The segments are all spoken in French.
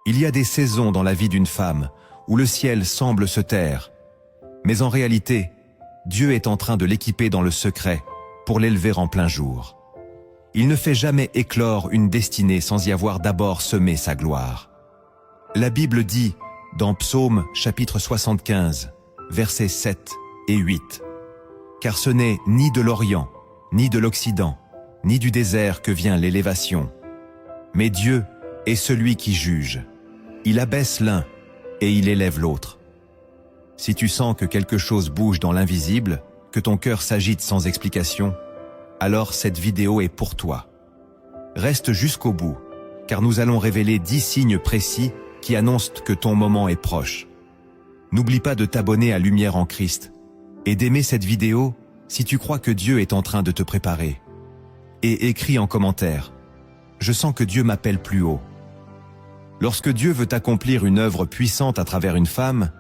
Il y a des saisons dans la vie d'une femme où le ciel semble se taire. Mais en réalité, Dieu est en train de l'équiper dans le secret pour l'élever en plein jour. Il ne fait jamais éclore une destinée sans y avoir d'abord semé sa gloire. La Bible dit, dans Psaume chapitre 75, versets 7 et 8, « Car ce n'est ni de l'Orient, ni de l'Occident, ni du désert que vient l'élévation. Mais Dieu est celui qui juge. Il abaisse l'un et il élève l'autre. » Si tu sens que quelque chose bouge dans l'invisible, que ton cœur s'agite sans explication, alors cette vidéo est pour toi. Reste jusqu'au bout, car nous allons révéler 10 signes précis qui annoncent que ton moment est proche. N'oublie pas de t'abonner à Lumière en Christ et d'aimer cette vidéo si tu crois que Dieu est en train de te préparer. Et écris en commentaire « Je sens que Dieu m'appelle plus haut ». Lorsque Dieu veut accomplir une œuvre puissante à travers une femme,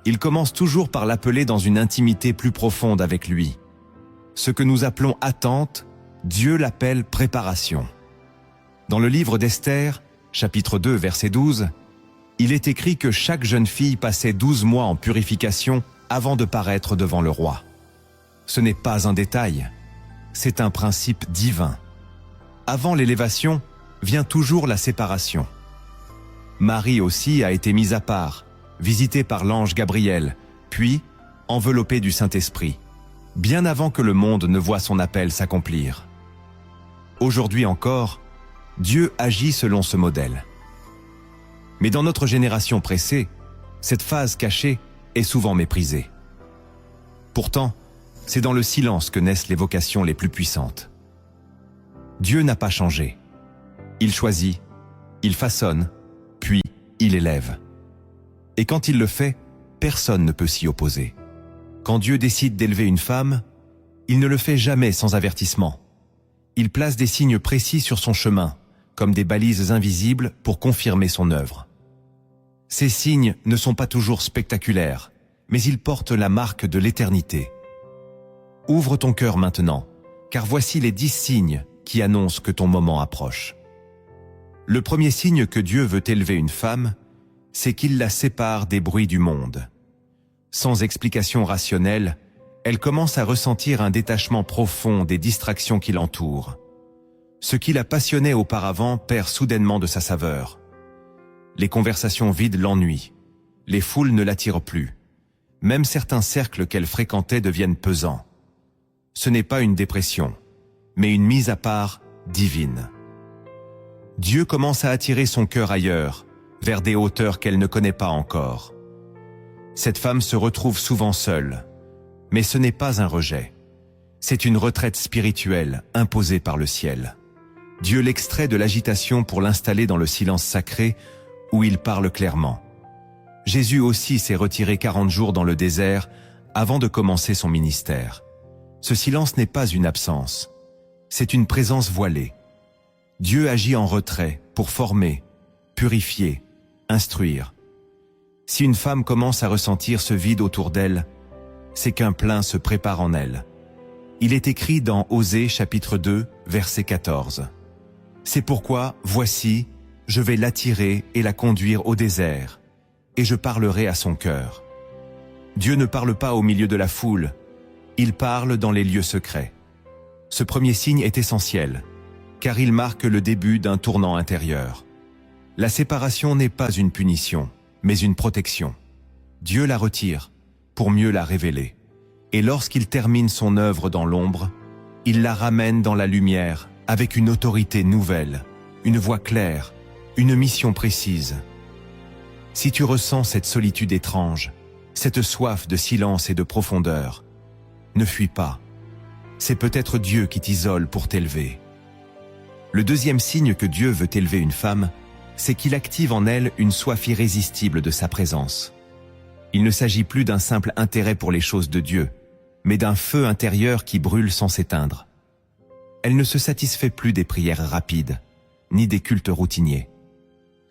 il commence toujours par l'appeler dans une intimité plus profonde avec lui. Ce que nous appelons attente, Dieu l'appelle préparation. Dans le livre d'Esther, chapitre 2, verset 12, il est écrit que chaque jeune fille passait 12 mois en purification avant de paraître devant le roi. Ce n'est pas un détail, c'est un principe divin. Avant l'élévation, vient toujours la séparation. Marie aussi a été mise à part, visitée par l'ange Gabriel, puis enveloppée du Saint-Esprit, bien avant que le monde ne voie son appel s'accomplir. Aujourd'hui encore, Dieu agit selon ce modèle. Mais dans notre génération pressée, cette phase cachée est souvent méprisée. Pourtant, c'est dans le silence que naissent les vocations les plus puissantes. Dieu n'a pas changé. Il choisit, il façonne, puis il élève. Et quand il le fait, personne ne peut s'y opposer. Quand Dieu décide d'élever une femme, il ne le fait jamais sans avertissement. Il place des signes précis sur son chemin, comme des balises invisibles pour confirmer son œuvre. Ces signes ne sont pas toujours spectaculaires, mais ils portent la marque de l'éternité. Ouvre ton cœur maintenant, car voici les 10 signes qui annoncent que ton moment approche. Le premier signe que Dieu veut élever une femme, c'est qu'il la sépare des bruits du monde. Sans explication rationnelle, elle commence à ressentir un détachement profond des distractions qui l'entourent. Ce qui la passionnait auparavant perd soudainement de sa saveur. Les conversations vides l'ennuient. Les foules ne l'attirent plus. Même certains cercles qu'elle fréquentait deviennent pesants. Ce n'est pas une dépression, mais une mise à part divine. Dieu commence à attirer son cœur ailleurs, vers des hauteurs qu'elle ne connaît pas encore. Cette femme se retrouve souvent seule, mais ce n'est pas un rejet. C'est une retraite spirituelle imposée par le ciel. Dieu l'extrait de l'agitation pour l'installer dans le silence sacré où il parle clairement. Jésus aussi s'est retiré 40 jours dans le désert avant de commencer son ministère. Ce silence n'est pas une absence, c'est une présence voilée. Dieu agit en retrait pour former, purifier, instruire. Si une femme commence à ressentir ce vide autour d'elle, c'est qu'un plein se prépare en elle. Il est écrit dans Osée chapitre 2, verset 14. « C'est pourquoi, voici, je vais l'attirer et la conduire au désert, et je parlerai à son cœur. » Dieu ne parle pas au milieu de la foule, il parle dans les lieux secrets. Ce premier signe est essentiel, car il marque le début d'un tournant intérieur. La séparation n'est pas une punition, mais une protection. Dieu la retire pour mieux la révéler. Et lorsqu'il termine son œuvre dans l'ombre, il la ramène dans la lumière avec une autorité nouvelle, une voix claire, une mission précise. Si tu ressens cette solitude étrange, cette soif de silence et de profondeur, ne fuis pas. C'est peut-être Dieu qui t'isole pour t'élever. Le deuxième signe que Dieu veut élever une femme, c'est qu'il active en elle une soif irrésistible de sa présence. Il ne s'agit plus d'un simple intérêt pour les choses de Dieu, mais d'un feu intérieur qui brûle sans s'éteindre. Elle ne se satisfait plus des prières rapides, ni des cultes routiniers.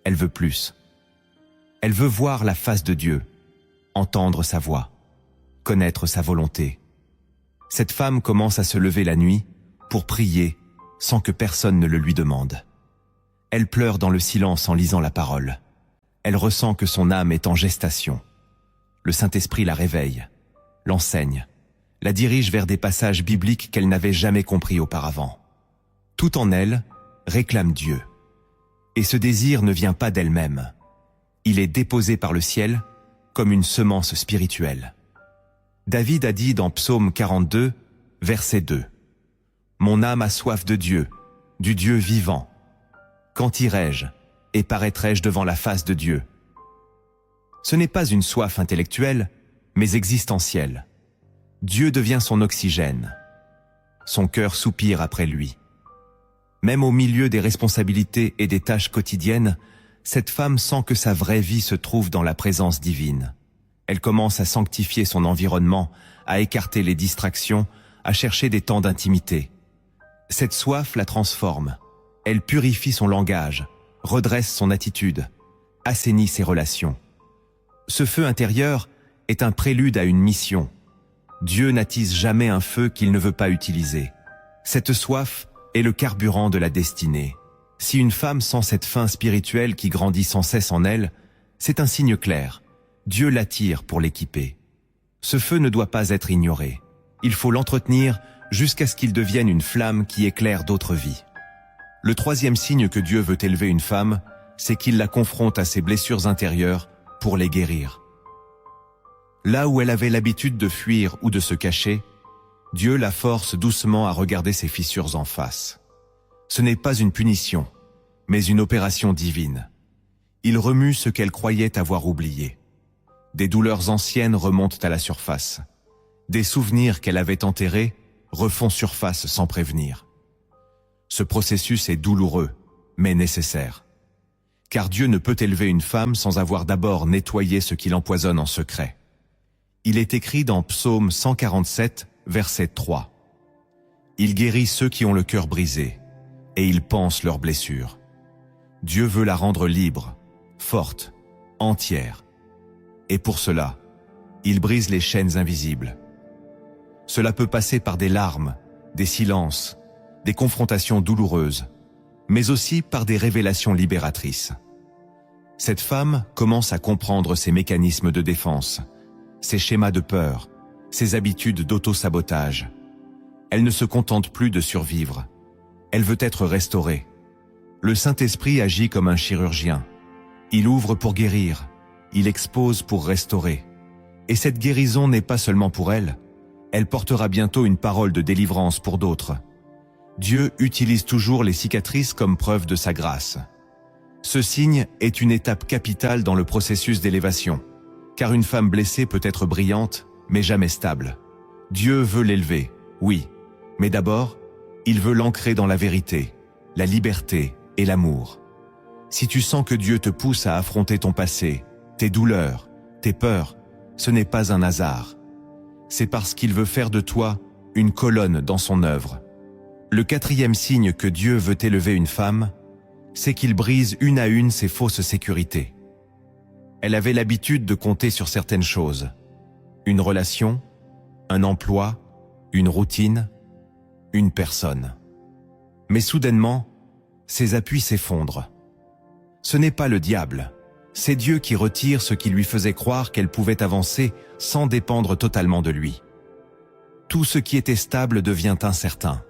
Elle veut plus. Elle veut voir la face de Dieu, entendre sa voix, connaître sa volonté. Cette femme commence à se lever la nuit pour prier sans que personne ne le lui demande. Elle pleure dans le silence en lisant la parole. Elle ressent que son âme est en gestation. Le Saint-Esprit la réveille, l'enseigne, la dirige vers des passages bibliques qu'elle n'avait jamais compris auparavant. Tout en elle réclame Dieu. Et ce désir ne vient pas d'elle-même. Il est déposé par le ciel comme une semence spirituelle. David a dit dans Psaume 42, verset 2, « Mon âme a soif de Dieu, du Dieu vivant. Quand irai-je et paraîtrai-je devant la face de Dieu ?» Ce n'est pas une soif intellectuelle, mais existentielle. Dieu devient son oxygène. Son cœur soupire après lui. Même au milieu des responsabilités et des tâches quotidiennes, cette femme sent que sa vraie vie se trouve dans la présence divine. Elle commence à sanctifier son environnement, à écarter les distractions, à chercher des temps d'intimité. Cette soif la transforme. Elle purifie son langage, redresse son attitude, assainit ses relations. Ce feu intérieur est un prélude à une mission. Dieu n'attise jamais un feu qu'il ne veut pas utiliser. Cette soif est le carburant de la destinée. Si une femme sent cette faim spirituelle qui grandit sans cesse en elle, c'est un signe clair. Dieu l'attire pour l'équiper. Ce feu ne doit pas être ignoré. Il faut l'entretenir jusqu'à ce qu'il devienne une flamme qui éclaire d'autres vies. Le troisième signe que Dieu veut élever une femme, c'est qu'il la confronte à ses blessures intérieures pour les guérir. Là où elle avait l'habitude de fuir ou de se cacher, Dieu la force doucement à regarder ses fissures en face. Ce n'est pas une punition, mais une opération divine. Il remue ce qu'elle croyait avoir oublié. Des douleurs anciennes remontent à la surface. Des souvenirs qu'elle avait enterrés refont surface sans prévenir. Ce processus est douloureux, mais nécessaire. Car Dieu ne peut élever une femme sans avoir d'abord nettoyé ce qui l'empoisonne en secret. Il est écrit dans Psaume 147, verset 3. « Il guérit ceux qui ont le cœur brisé, et il panse leurs blessures. Dieu veut la rendre libre, forte, entière. Et pour cela, il brise les chaînes invisibles. Cela peut passer par des larmes, des silences, des confrontations douloureuses, mais aussi par des révélations libératrices. Cette femme commence à comprendre ses mécanismes de défense, ses schémas de peur, ses habitudes d'auto-sabotage. Elle ne se contente plus de survivre. Elle veut être restaurée. Le Saint-Esprit agit comme un chirurgien. Il ouvre pour guérir, il expose pour restaurer. Et cette guérison n'est pas seulement pour elle, elle portera bientôt une parole de délivrance pour d'autres. Dieu utilise toujours les cicatrices comme preuve de sa grâce. Ce signe est une étape capitale dans le processus d'élévation, car une femme blessée peut être brillante, mais jamais stable. Dieu veut l'élever, oui, mais d'abord, il veut l'ancrer dans la vérité, la liberté et l'amour. Si tu sens que Dieu te pousse à affronter ton passé, tes douleurs, tes peurs, ce n'est pas un hasard. C'est parce qu'il veut faire de toi une colonne dans son œuvre. Le quatrième signe que Dieu veut élever une femme, c'est qu'il brise une à une ses fausses sécurités. Elle avait l'habitude de compter sur certaines choses. Une relation, un emploi, une routine, une personne. Mais soudainement, ses appuis s'effondrent. Ce n'est pas le diable, c'est Dieu qui retire ce qui lui faisait croire qu'elle pouvait avancer sans dépendre totalement de lui. Tout ce qui était stable devient incertain.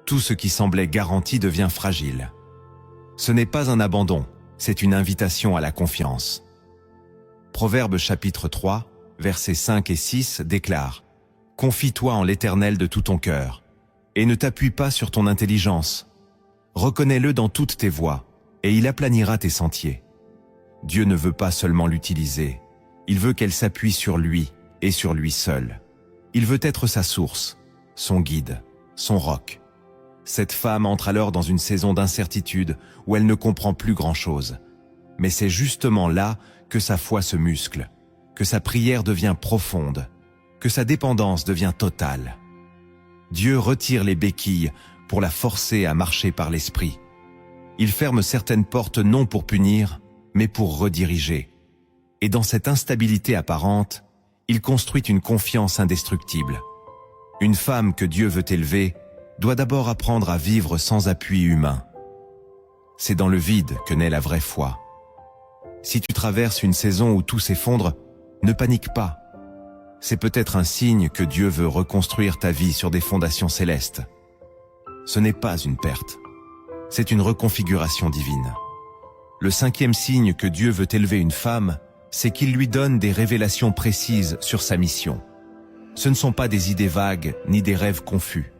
Tout ce qui semblait garanti devient fragile. Ce n'est pas un abandon, c'est une invitation à la confiance. Proverbe chapitre 3, versets 5 et 6 déclare « Confie-toi en l'Éternel de tout ton cœur, et ne t'appuie pas sur ton intelligence. Reconnais-le dans toutes tes voies, et il aplanira tes sentiers. » Dieu ne veut pas seulement l'utiliser, il veut qu'elle s'appuie sur lui et sur lui seul. Il veut être sa source, son guide, son roc. Cette femme entre alors dans une saison d'incertitude où elle ne comprend plus grand-chose. Mais c'est justement là que sa foi se muscle, que sa prière devient profonde, que sa dépendance devient totale. Dieu retire les béquilles pour la forcer à marcher par l'esprit. Il ferme certaines portes non pour punir, mais pour rediriger. Et dans cette instabilité apparente, il construit une confiance indestructible. Une femme que Dieu veut élever doit d'abord apprendre à vivre sans appui humain. C'est dans le vide que naît la vraie foi. Si tu traverses une saison où tout s'effondre, ne panique pas. C'est peut-être un signe que Dieu veut reconstruire ta vie sur des fondations célestes. Ce n'est pas une perte. C'est une reconfiguration divine. Le 5e signe que Dieu veut élever une femme, c'est qu'il lui donne des révélations précises sur sa mission. Ce ne sont pas des idées vagues ni des rêves confus.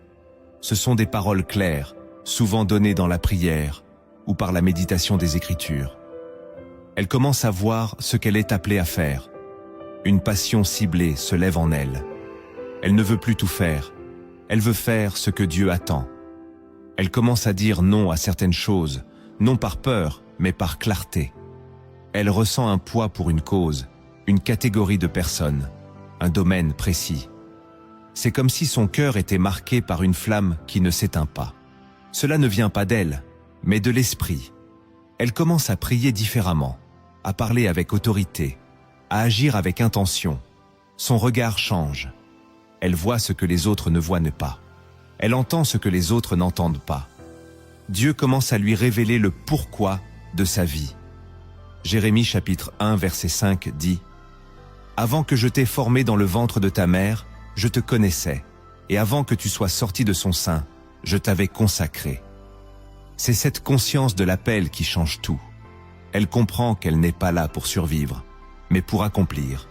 Ce sont des paroles claires, souvent données dans la prière ou par la méditation des Écritures. Elle commence à voir ce qu'elle est appelée à faire. Une passion ciblée se lève en elle. Elle ne veut plus tout faire. Elle veut faire ce que Dieu attend. Elle commence à dire non à certaines choses, non par peur, mais par clarté. Elle ressent un poids pour une cause, une catégorie de personnes, un domaine précis. C'est comme si son cœur était marqué par une flamme qui ne s'éteint pas. Cela ne vient pas d'elle, mais de l'esprit. Elle commence à prier différemment, à parler avec autorité, à agir avec intention. Son regard change. Elle voit ce que les autres ne voient pas. Elle entend ce que les autres n'entendent pas. Dieu commence à lui révéler le pourquoi de sa vie. Jérémie chapitre 1 verset 5 dit « Avant que je t'ai formé dans le ventre de ta mère, je te connaissais, et avant que tu sois sorti de son sein, je t'avais consacré. » C'est cette conscience de l'appel qui change tout. Elle comprend qu'elle n'est pas là pour survivre, mais pour accomplir.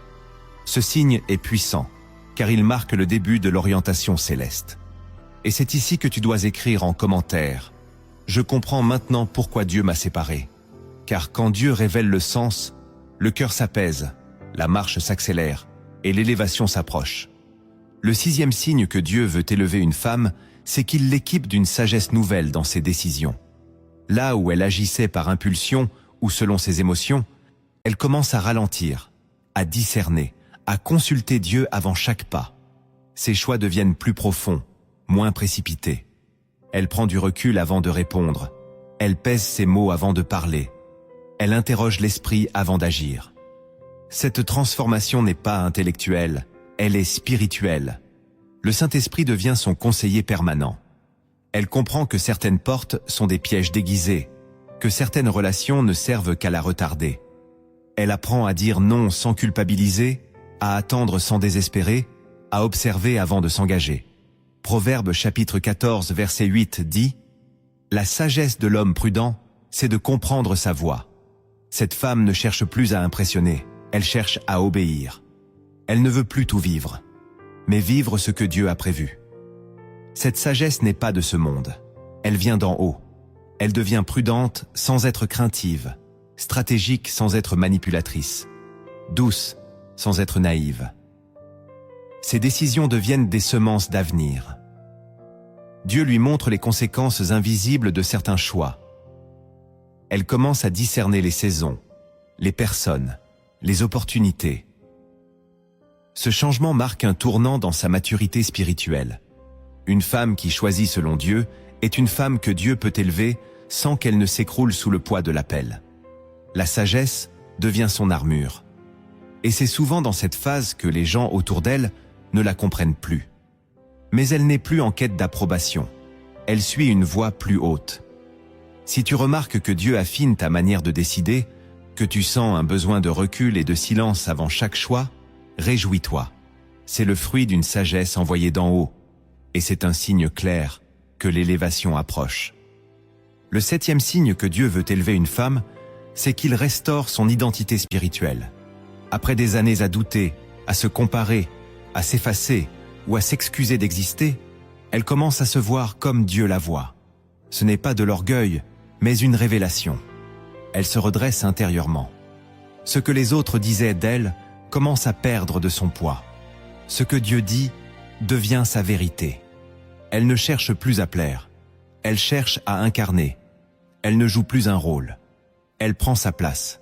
Ce signe est puissant, car il marque le début de l'orientation céleste. Et c'est ici que tu dois écrire en commentaire « Je comprends maintenant pourquoi Dieu m'a séparé. » Car quand Dieu révèle le sens, le cœur s'apaise, la marche s'accélère et l'élévation s'approche. Le 6e signe que Dieu veut élever une femme, c'est qu'il l'équipe d'une sagesse nouvelle dans ses décisions. Là où elle agissait par impulsion ou selon ses émotions, elle commence à ralentir, à discerner, à consulter Dieu avant chaque pas. Ses choix deviennent plus profonds, moins précipités. Elle prend du recul avant de répondre. Elle pèse ses mots avant de parler. Elle interroge l'esprit avant d'agir. Cette transformation n'est pas intellectuelle, elle est spirituelle. Le Saint-Esprit devient son conseiller permanent. Elle comprend que certaines portes sont des pièges déguisés, que certaines relations ne servent qu'à la retarder. Elle apprend à dire non sans culpabiliser, à attendre sans désespérer, à observer avant de s'engager. Proverbe chapitre 14 verset 8 dit « La sagesse de l'homme prudent, c'est de comprendre sa voie. » Cette femme ne cherche plus à impressionner, elle cherche à obéir. Elle ne veut plus tout vivre, mais vivre ce que Dieu a prévu. Cette sagesse n'est pas de ce monde, elle vient d'en haut. Elle devient prudente sans être craintive, stratégique sans être manipulatrice, douce sans être naïve. Ses décisions deviennent des semences d'avenir. Dieu lui montre les conséquences invisibles de certains choix. Elle commence à discerner les saisons, les personnes, les opportunités. Ce changement marque un tournant dans sa maturité spirituelle. Une femme qui choisit selon Dieu est une femme que Dieu peut élever sans qu'elle ne s'écroule sous le poids de l'appel. La sagesse devient son armure. Et c'est souvent dans cette phase que les gens autour d'elle ne la comprennent plus. Mais elle n'est plus en quête d'approbation. Elle suit une voie plus haute. Si tu remarques que Dieu affine ta manière de décider, que tu sens un besoin de recul et de silence avant chaque choix, réjouis-toi. C'est le fruit d'une sagesse envoyée d'en haut, et c'est un signe clair que l'élévation approche. Le 7e signe que Dieu veut élever une femme, c'est qu'il restaure son identité spirituelle. Après des années à douter, à se comparer, à s'effacer ou à s'excuser d'exister, elle commence à se voir comme Dieu la voit. Ce n'est pas de l'orgueil, mais une révélation. Elle se redresse intérieurement. Ce que les autres disaient d'elle commence à perdre de son poids. Ce que Dieu dit devient sa vérité. Elle ne cherche plus à plaire. Elle cherche à incarner. Elle ne joue plus un rôle. Elle prend sa place.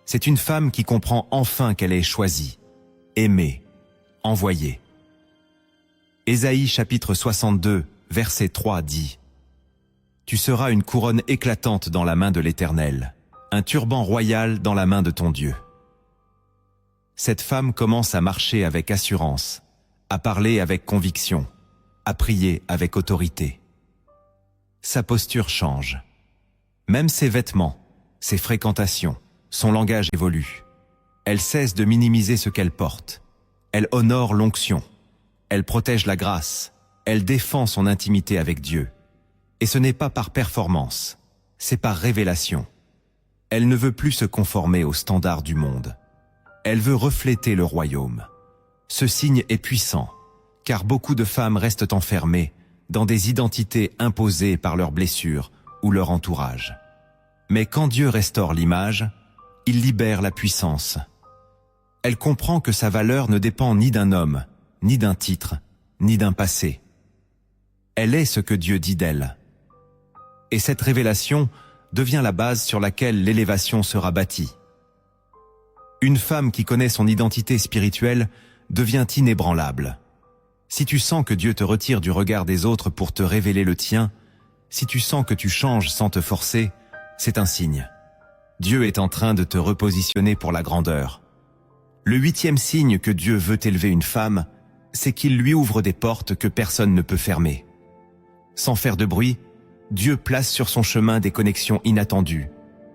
C'est une femme qui comprend enfin qu'elle est choisie, aimée, envoyée. Ésaïe chapitre 62, verset 3 dit « Tu seras une couronne éclatante dans la main de l'Éternel, un turban royal dans la main de ton Dieu. » Cette femme commence à marcher avec assurance, à parler avec conviction, à prier avec autorité. Sa posture change. Même ses vêtements, ses fréquentations, Son langage évolue. Elle cesse de minimiser ce qu'elle porte. Elle honore l'onction. Elle protège la grâce. Elle défend son intimité avec Dieu. Et ce n'est pas par performance, c'est par révélation. Elle ne veut plus se conformer aux standards du monde. Elle veut refléter le royaume. Ce signe est puissant, car beaucoup de femmes restent enfermées dans des identités imposées par leurs blessures ou leur entourage. Mais quand Dieu restaure l'image, il libère la puissance. Elle comprend que sa valeur ne dépend ni d'un homme, ni d'un titre, ni d'un passé. Elle est ce que Dieu dit d'elle. Et cette révélation devient la base sur laquelle l'élévation sera bâtie. Une femme qui connaît son identité spirituelle devient inébranlable. Si tu sens que Dieu te retire du regard des autres pour te révéler le tien, si tu sens que tu changes sans te forcer, c'est un signe. Dieu est en train de te repositionner pour la grandeur. Le 8e signe que Dieu veut élever une femme, c'est qu'il lui ouvre des portes que personne ne peut fermer. Sans faire de bruit, Dieu place sur son chemin des connexions inattendues,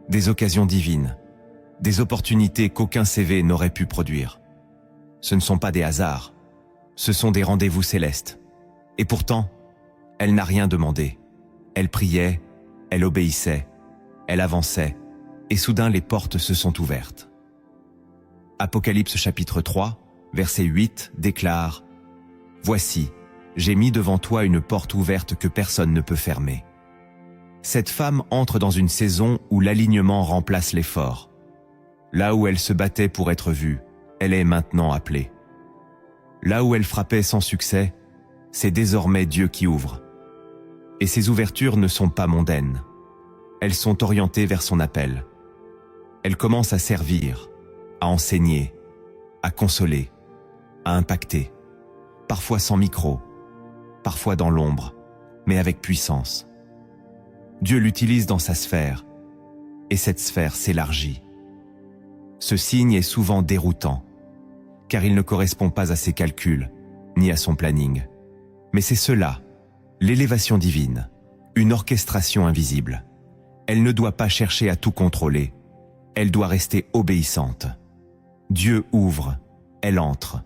des occasions divines, des opportunités qu'aucun CV n'aurait pu produire. Ce ne sont pas des hasards, ce sont des rendez-vous célestes. Et pourtant, elle n'a rien demandé. Elle priait, elle obéissait, elle avançait, et soudain les portes se sont ouvertes. Apocalypse chapitre 3, verset 8 déclare « Voici, j'ai mis devant toi une porte ouverte que personne ne peut fermer. » Cette femme entre dans une saison où l'alignement remplace l'effort. Là où elle se battait pour être vue, elle est maintenant appelée. Là où elle frappait sans succès, c'est désormais Dieu qui ouvre. Et ces ouvertures ne sont pas mondaines. Elles sont orientées vers son appel. Elle commence à servir, à enseigner, à consoler, à impacter, parfois sans micro, parfois dans l'ombre, mais avec puissance. Dieu l'utilise dans sa sphère, et cette sphère s'élargit. Ce signe est souvent déroutant, car il ne correspond pas à ses calculs, ni à son planning. Mais c'est cela, l'élévation divine, une orchestration invisible. Elle ne doit pas chercher à tout contrôler, elle doit rester obéissante. Dieu ouvre, elle entre.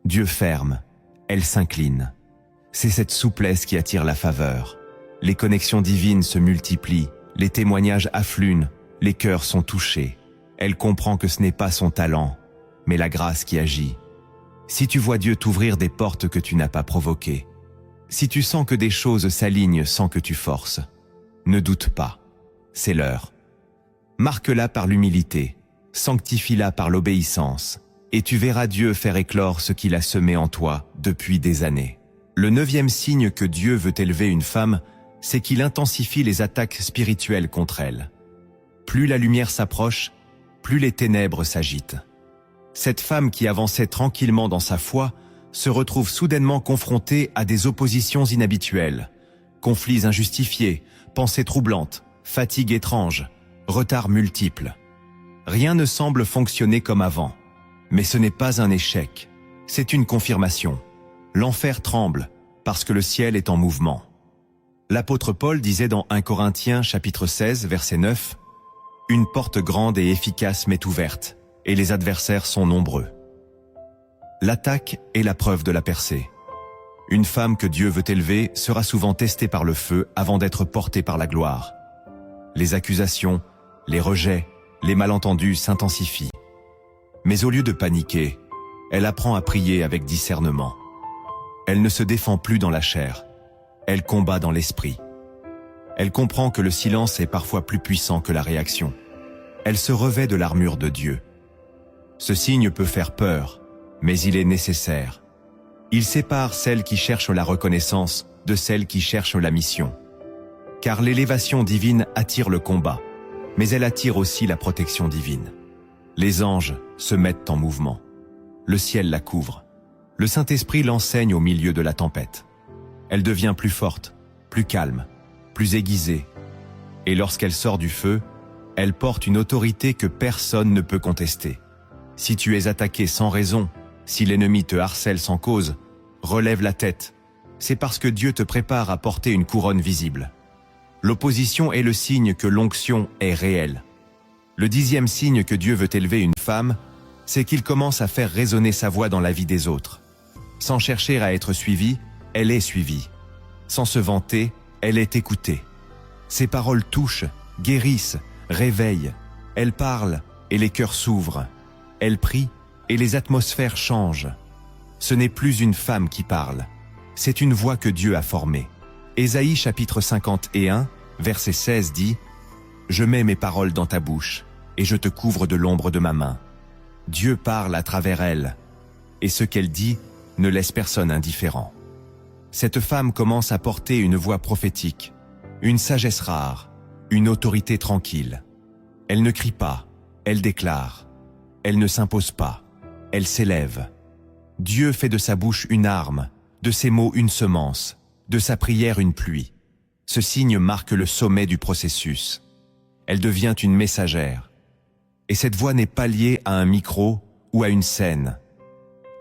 Dieu ferme, elle s'incline. C'est cette souplesse qui attire la faveur. Les connexions divines se multiplient, les témoignages affluent, les cœurs sont touchés. Elle comprend que ce n'est pas son talent, mais la grâce qui agit. Si tu vois Dieu t'ouvrir des portes que tu n'as pas provoquées, si tu sens que des choses s'alignent sans que tu forces, ne doute pas, c'est l'heure. Marque-la par l'humilité, sanctifie-la par l'obéissance, et tu verras Dieu faire éclore ce qu'il a semé en toi depuis des années. Le 9e signe que Dieu veut élever une femme, c'est qu'il intensifie les attaques spirituelles contre elle. Plus la lumière s'approche, plus les ténèbres s'agitent. Cette femme qui avançait tranquillement dans sa foi se retrouve soudainement confrontée à des oppositions inhabituelles, conflits injustifiés, pensées troublantes, fatigue étrange, retards multiples. Rien ne semble fonctionner comme avant. Mais ce n'est pas un échec, c'est une confirmation. L'enfer tremble, parce que le ciel est en mouvement. L'apôtre Paul disait dans 1 Corinthiens chapitre 16, verset 9, « Une porte grande et efficace m'est ouverte, et les adversaires sont nombreux. » L'attaque est la preuve de la percée. Une femme que Dieu veut élever sera souvent testée par le feu avant d'être portée par la gloire. Les accusations, les rejets, les malentendus s'intensifient. Mais au lieu de paniquer, elle apprend à prier avec discernement. Elle ne se défend plus dans la chair, elle combat dans l'esprit. Elle comprend que le silence est parfois plus puissant que la réaction. Elle se revêt de l'armure de Dieu. Ce signe peut faire peur, mais il est nécessaire. Il sépare celles qui cherchent la reconnaissance de celles qui cherchent la mission. Car l'élévation divine attire le combat, mais elle attire aussi la protection divine. Les anges se mettent en mouvement. Le ciel la couvre. Le Saint-Esprit l'enseigne au milieu de la tempête. Elle devient plus forte, plus calme, plus aiguisée. Et lorsqu'elle sort du feu, elle porte une autorité que personne ne peut contester. Si tu es attaqué sans raison, si l'ennemi te harcèle sans cause, relève la tête. C'est parce que Dieu te prépare à porter une couronne visible. L'opposition est le signe que l'onction est réelle. Le 10e signe que Dieu veut élever une femme, c'est qu'il commence à faire résonner sa voix dans la vie des autres. Sans chercher à être suivie, elle est suivie. Sans se vanter, elle est écoutée. Ses paroles touchent, guérissent, réveillent. Elle parle et les cœurs s'ouvrent. Elle prie et les atmosphères changent. Ce n'est plus une femme qui parle, c'est une voix que Dieu a formée. Ésaïe chapitre 51, verset 16 dit « Je mets mes paroles dans ta bouche, et je te couvre de l'ombre de ma main. » Dieu parle à travers elle, et ce qu'elle dit ne laisse personne indifférent. Cette femme commence à porter une voix prophétique, une sagesse rare, une autorité tranquille. Elle ne crie pas, elle déclare. Elle ne s'impose pas, elle s'élève. Dieu fait de sa bouche une arme, de ses mots une semence, de sa prière une pluie. Ce signe marque le sommet du processus. Elle devient une messagère. Et cette voix n'est pas liée à un micro ou à une scène.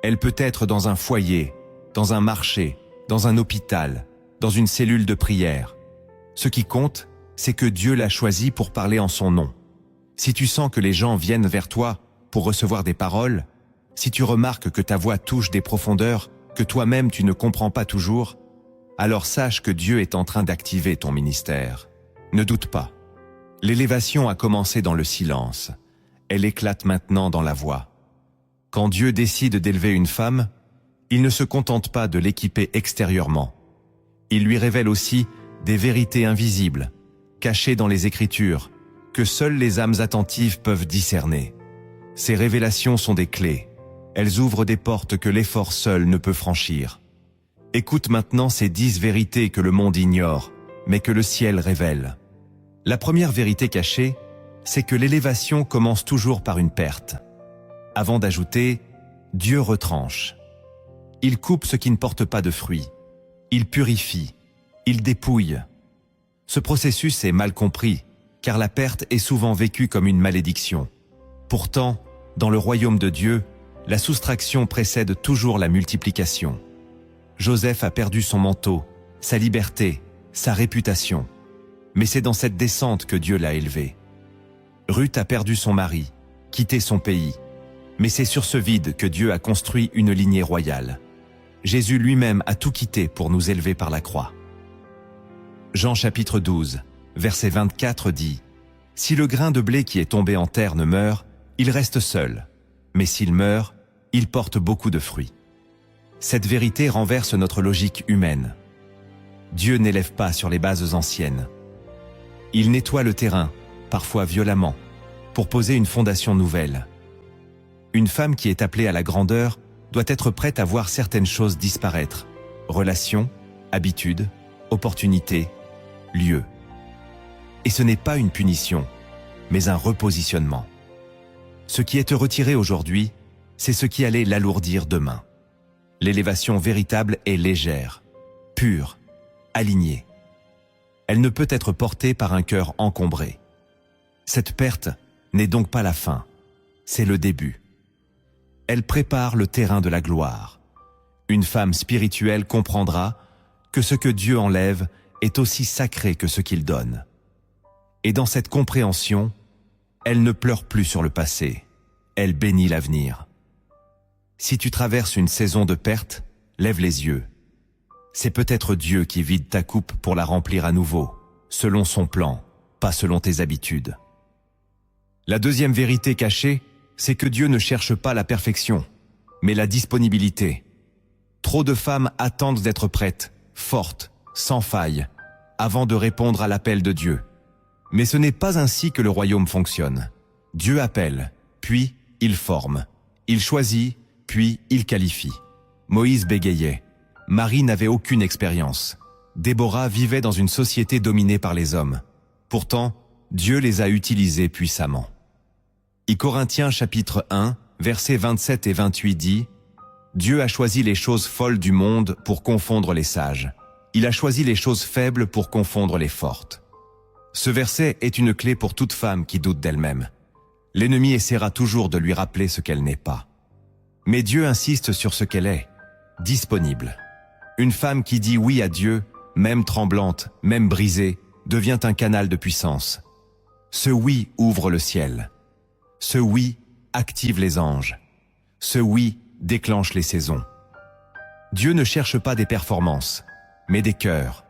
Elle peut être dans un foyer, dans un marché, dans un hôpital, dans une cellule de prière. Ce qui compte, c'est que Dieu l'a choisie pour parler en son nom. Si tu sens que les gens viennent vers toi pour recevoir des paroles, si tu remarques que ta voix touche des profondeurs que toi-même tu ne comprends pas toujours, alors sache que Dieu est en train d'activer ton ministère. Ne doute pas. L'élévation a commencé dans le silence. Elle éclate maintenant dans la voix. Quand Dieu décide d'élever une femme, il ne se contente pas de l'équiper extérieurement. Il lui révèle aussi des vérités invisibles, cachées dans les Écritures, que seules les âmes attentives peuvent discerner. Ces révélations sont des clés. Elles ouvrent des portes que l'effort seul ne peut franchir. Écoute maintenant ces 10 vérités que le monde ignore, mais que le ciel révèle. La première vérité cachée, c'est que l'élévation commence toujours par une perte. Avant d'ajouter, Dieu retranche. Il coupe ce qui ne porte pas de fruits. Il purifie. Il dépouille. Ce processus est mal compris, car la perte est souvent vécue comme une malédiction. Pourtant, dans le royaume de Dieu, la soustraction précède toujours la multiplication. Joseph a perdu son manteau, sa liberté, sa réputation. Mais c'est dans cette descente que Dieu l'a élevé. Ruth a perdu son mari, quitté son pays. Mais c'est sur ce vide que Dieu a construit une lignée royale. Jésus lui-même a tout quitté pour nous élever par la croix. Jean chapitre 12, verset 24 dit « Si le grain de blé qui est tombé en terre ne meurt, il reste seul. Mais s'il meurt, il porte beaucoup de fruits. » Cette vérité renverse notre logique humaine. Dieu n'élève pas sur les bases anciennes. Il nettoie le terrain, parfois violemment, pour poser une fondation nouvelle. Une femme qui est appelée à la grandeur doit être prête à voir certaines choses disparaître. Relations, habitudes, opportunités, lieux. Et ce n'est pas une punition, mais un repositionnement. Ce qui est retiré aujourd'hui, c'est ce qui allait l'alourdir demain. L'élévation véritable est légère, pure, alignée. Elle ne peut être portée par un cœur encombré. Cette perte n'est donc pas la fin, c'est le début. Elle prépare le terrain de la gloire. Une femme spirituelle comprendra que ce que Dieu enlève est aussi sacré que ce qu'il donne. Et dans cette compréhension, elle ne pleure plus sur le passé, elle bénit l'avenir. Si tu traverses une saison de perte, lève les yeux. C'est peut-être Dieu qui vide ta coupe pour la remplir à nouveau, selon son plan, pas selon tes habitudes. La deuxième vérité cachée, c'est que Dieu ne cherche pas la perfection, mais la disponibilité. Trop de femmes attendent d'être prêtes, fortes, sans faille, avant de répondre à l'appel de Dieu. Mais ce n'est pas ainsi que le royaume fonctionne. Dieu appelle, puis il forme. Il choisit, puis il qualifie. Moïse bégayait. Marie n'avait aucune expérience. Déborah vivait dans une société dominée par les hommes. Pourtant, Dieu les a utilisés puissamment. Corinthiens chapitre 1, versets 27 et 28 dit « Dieu a choisi les choses folles du monde pour confondre les sages. Il a choisi les choses faibles pour confondre les fortes. » Ce verset est une clé pour toute femme qui doute d'elle-même. L'ennemi essaiera toujours de lui rappeler ce qu'elle n'est pas. Mais Dieu insiste sur ce qu'elle est, disponible. Une femme qui dit oui à Dieu, même tremblante, même brisée, devient un canal de puissance. Ce oui ouvre le ciel. Ce oui active les anges. Ce oui déclenche les saisons. Dieu ne cherche pas des performances, mais des cœurs.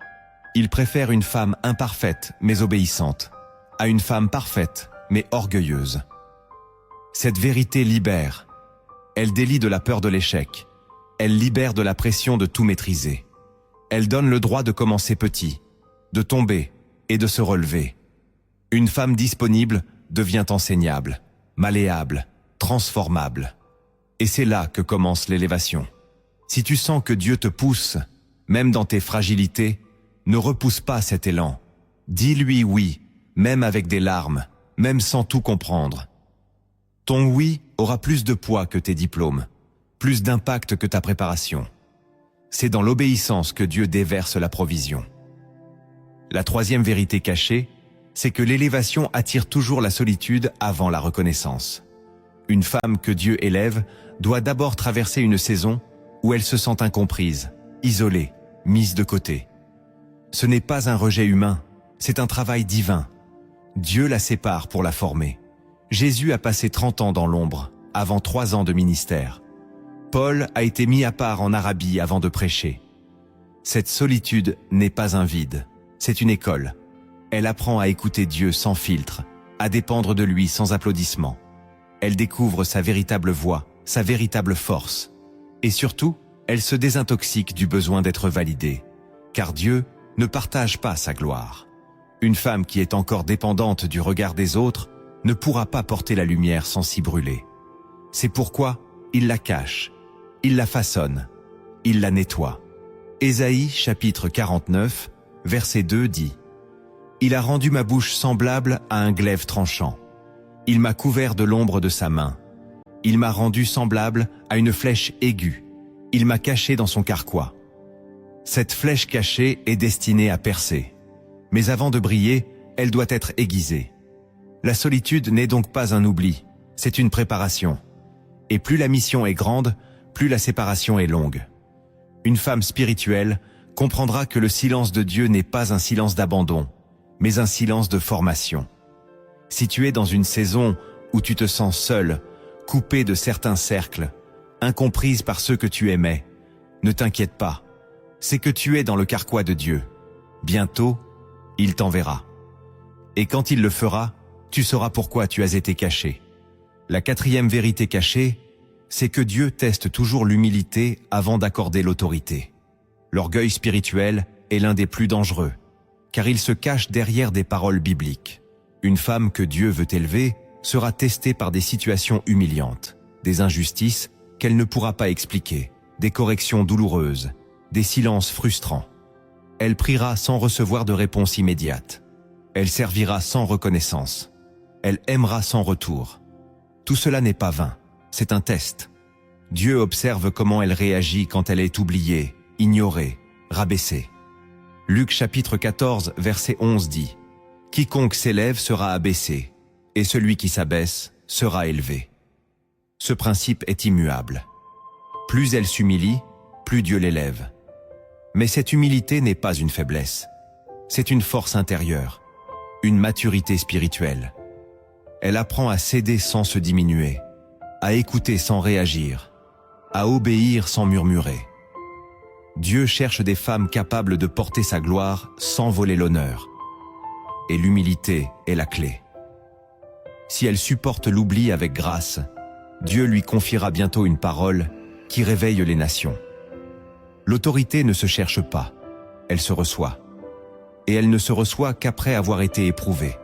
Il préfère une femme imparfaite mais obéissante, à une femme parfaite mais orgueilleuse. Cette vérité libère. Elle délie de la peur de l'échec. Elle libère de la pression de tout maîtriser. Elle donne le droit de commencer petit, de tomber et de se relever. Une femme disponible devient enseignable, malléable, transformable. Et c'est là que commence l'élévation. Si tu sens que Dieu te pousse, même dans tes fragilités, ne repousse pas cet élan. Dis-lui oui, même avec des larmes, même sans tout comprendre. Ton oui aura plus de poids que tes diplômes, plus d'impact que ta préparation. C'est dans l'obéissance que Dieu déverse la provision. La troisième vérité cachée, c'est que l'élévation attire toujours la solitude avant la reconnaissance. Une femme que Dieu élève doit d'abord traverser une saison où elle se sent incomprise, isolée, mise de côté. Ce n'est pas un rejet humain, c'est un travail divin. Dieu la sépare pour la former. Jésus a passé 30 ans dans l'ombre, avant 3 ans de ministère. Paul a été mis à part en Arabie avant de prêcher. Cette solitude n'est pas un vide, c'est une école. Elle apprend à écouter Dieu sans filtre, à dépendre de lui sans applaudissements. Elle découvre sa véritable voix, sa véritable force. Et surtout, elle se désintoxique du besoin d'être validée, car Dieu ne partage pas sa gloire. Une femme qui est encore dépendante du regard des autres ne pourra pas porter la lumière sans s'y brûler. C'est pourquoi il la cache, il la façonne, il la nettoie. Ésaïe chapitre 49, verset 2 dit « Il a rendu ma bouche semblable à un glaive tranchant. Il m'a couvert de l'ombre de sa main. Il m'a rendu semblable à une flèche aiguë. Il m'a caché dans son carquois. » Cette flèche cachée est destinée à percer. Mais avant de briller, elle doit être aiguisée. La solitude n'est donc pas un oubli, c'est une préparation. Et plus la mission est grande, plus la séparation est longue. Une femme spirituelle comprendra que le silence de Dieu n'est pas un silence d'abandon, mais un silence de formation. Si tu es dans une saison où tu te sens seule, coupée de certains cercles, incomprise par ceux que tu aimais, ne t'inquiète pas. C'est que tu es dans le carquois de Dieu. Bientôt, il t'enverra. Et quand il le fera, tu sauras pourquoi tu as été caché. La quatrième vérité cachée, c'est que Dieu teste toujours l'humilité avant d'accorder l'autorité. L'orgueil spirituel est l'un des plus dangereux, car il se cache derrière des paroles bibliques. Une femme que Dieu veut élever sera testée par des situations humiliantes, des injustices qu'elle ne pourra pas expliquer, des corrections douloureuses, des silences frustrants. Elle priera sans recevoir de réponse immédiate. Elle servira sans reconnaissance. Elle aimera sans retour. Tout cela n'est pas vain, c'est un test. Dieu observe comment elle réagit quand elle est oubliée, ignorée, rabaissée. Luc chapitre 14, verset 11 dit « Quiconque s'élève sera abaissé, et celui qui s'abaisse sera élevé. » Ce principe est immuable. Plus elle s'humilie, plus Dieu l'élève. Mais cette humilité n'est pas une faiblesse. C'est une force intérieure, une maturité spirituelle. Elle apprend à céder sans se diminuer, à écouter sans réagir, à obéir sans murmurer. Dieu cherche des femmes capables de porter sa gloire sans voler l'honneur. Et l'humilité est la clé. Si elle supporte l'oubli avec grâce, Dieu lui confiera bientôt une parole qui réveille les nations. L'autorité ne se cherche pas, elle se reçoit. Et elle ne se reçoit qu'après avoir été éprouvée.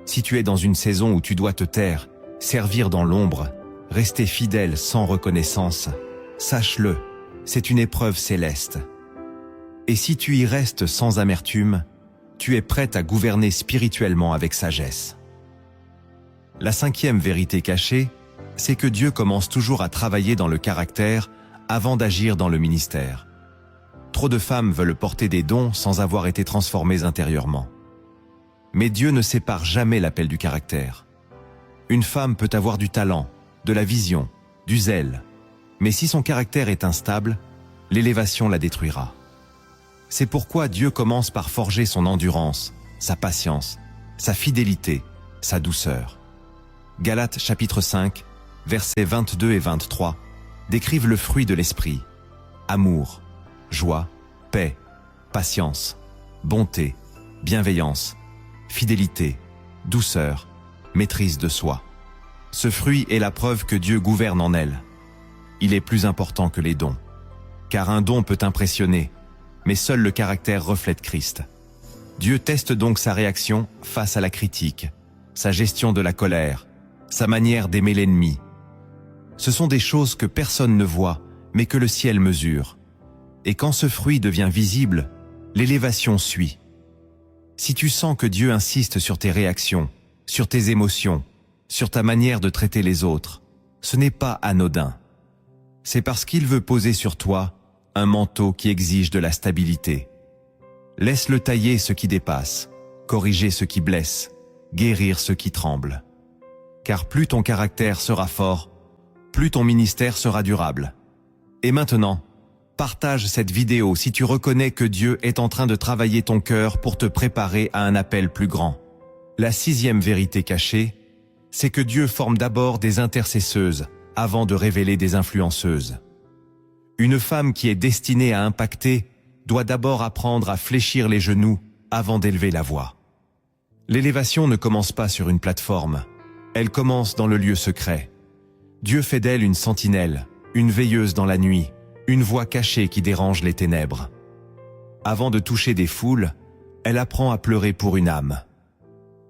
Si tu es dans une saison où tu dois te taire, servir dans l'ombre, rester fidèle sans reconnaissance, sache-le, c'est une épreuve céleste. Et si tu y restes sans amertume, tu es prête à gouverner spirituellement avec sagesse. La cinquième vérité cachée, c'est que Dieu commence toujours à travailler dans le caractère avant d'agir dans le ministère. Trop de femmes veulent porter des dons sans avoir été transformées intérieurement. Mais Dieu ne sépare jamais l'appel du caractère. Une femme peut avoir du talent, de la vision, du zèle, mais si son caractère est instable, l'élévation la détruira. C'est pourquoi Dieu commence par forger son endurance, sa patience, sa fidélité sa douceur. Galates chapitre 5, versets 22 et 23, décrivent le fruit de l'esprit: amour, joie, paix, patience, bonté, bienveillance, fidélité, douceur, maîtrise de soi. Ce fruit est la preuve que Dieu gouverne en elle. Il est plus important que les dons. Car un don peut impressionner, mais seul le caractère reflète Christ. Dieu teste donc sa réaction face à la critique, sa gestion de la colère, sa manière d'aimer l'ennemi. Ce sont des choses que personne ne voit, mais que le ciel mesure. Et quand ce fruit devient visible, l'élévation suit. Si tu sens que Dieu insiste sur tes réactions, sur tes émotions, sur ta manière de traiter les autres, ce n'est pas anodin. C'est parce qu'il veut poser sur toi un manteau qui exige de la stabilité. Laisse-le tailler ce qui dépasse, corriger ce qui blesse, guérir ce qui tremble. Car plus ton caractère sera fort, plus ton ministère sera durable. Et maintenant, partage cette vidéo si tu reconnais que Dieu est en train de travailler ton cœur pour te préparer à un appel plus grand. La 6e vérité cachée, c'est que Dieu forme d'abord des intercesseuses avant de révéler des influenceuses. Une femme qui est destinée à impacter doit d'abord apprendre à fléchir les genoux avant d'élever la voix. L'élévation ne commence pas sur une plateforme, elle commence dans le lieu secret. Dieu fait d'elle une sentinelle, une veilleuse dans la nuit, une voix cachée qui dérange les ténèbres. Avant de toucher des foules, elle apprend à pleurer pour une âme.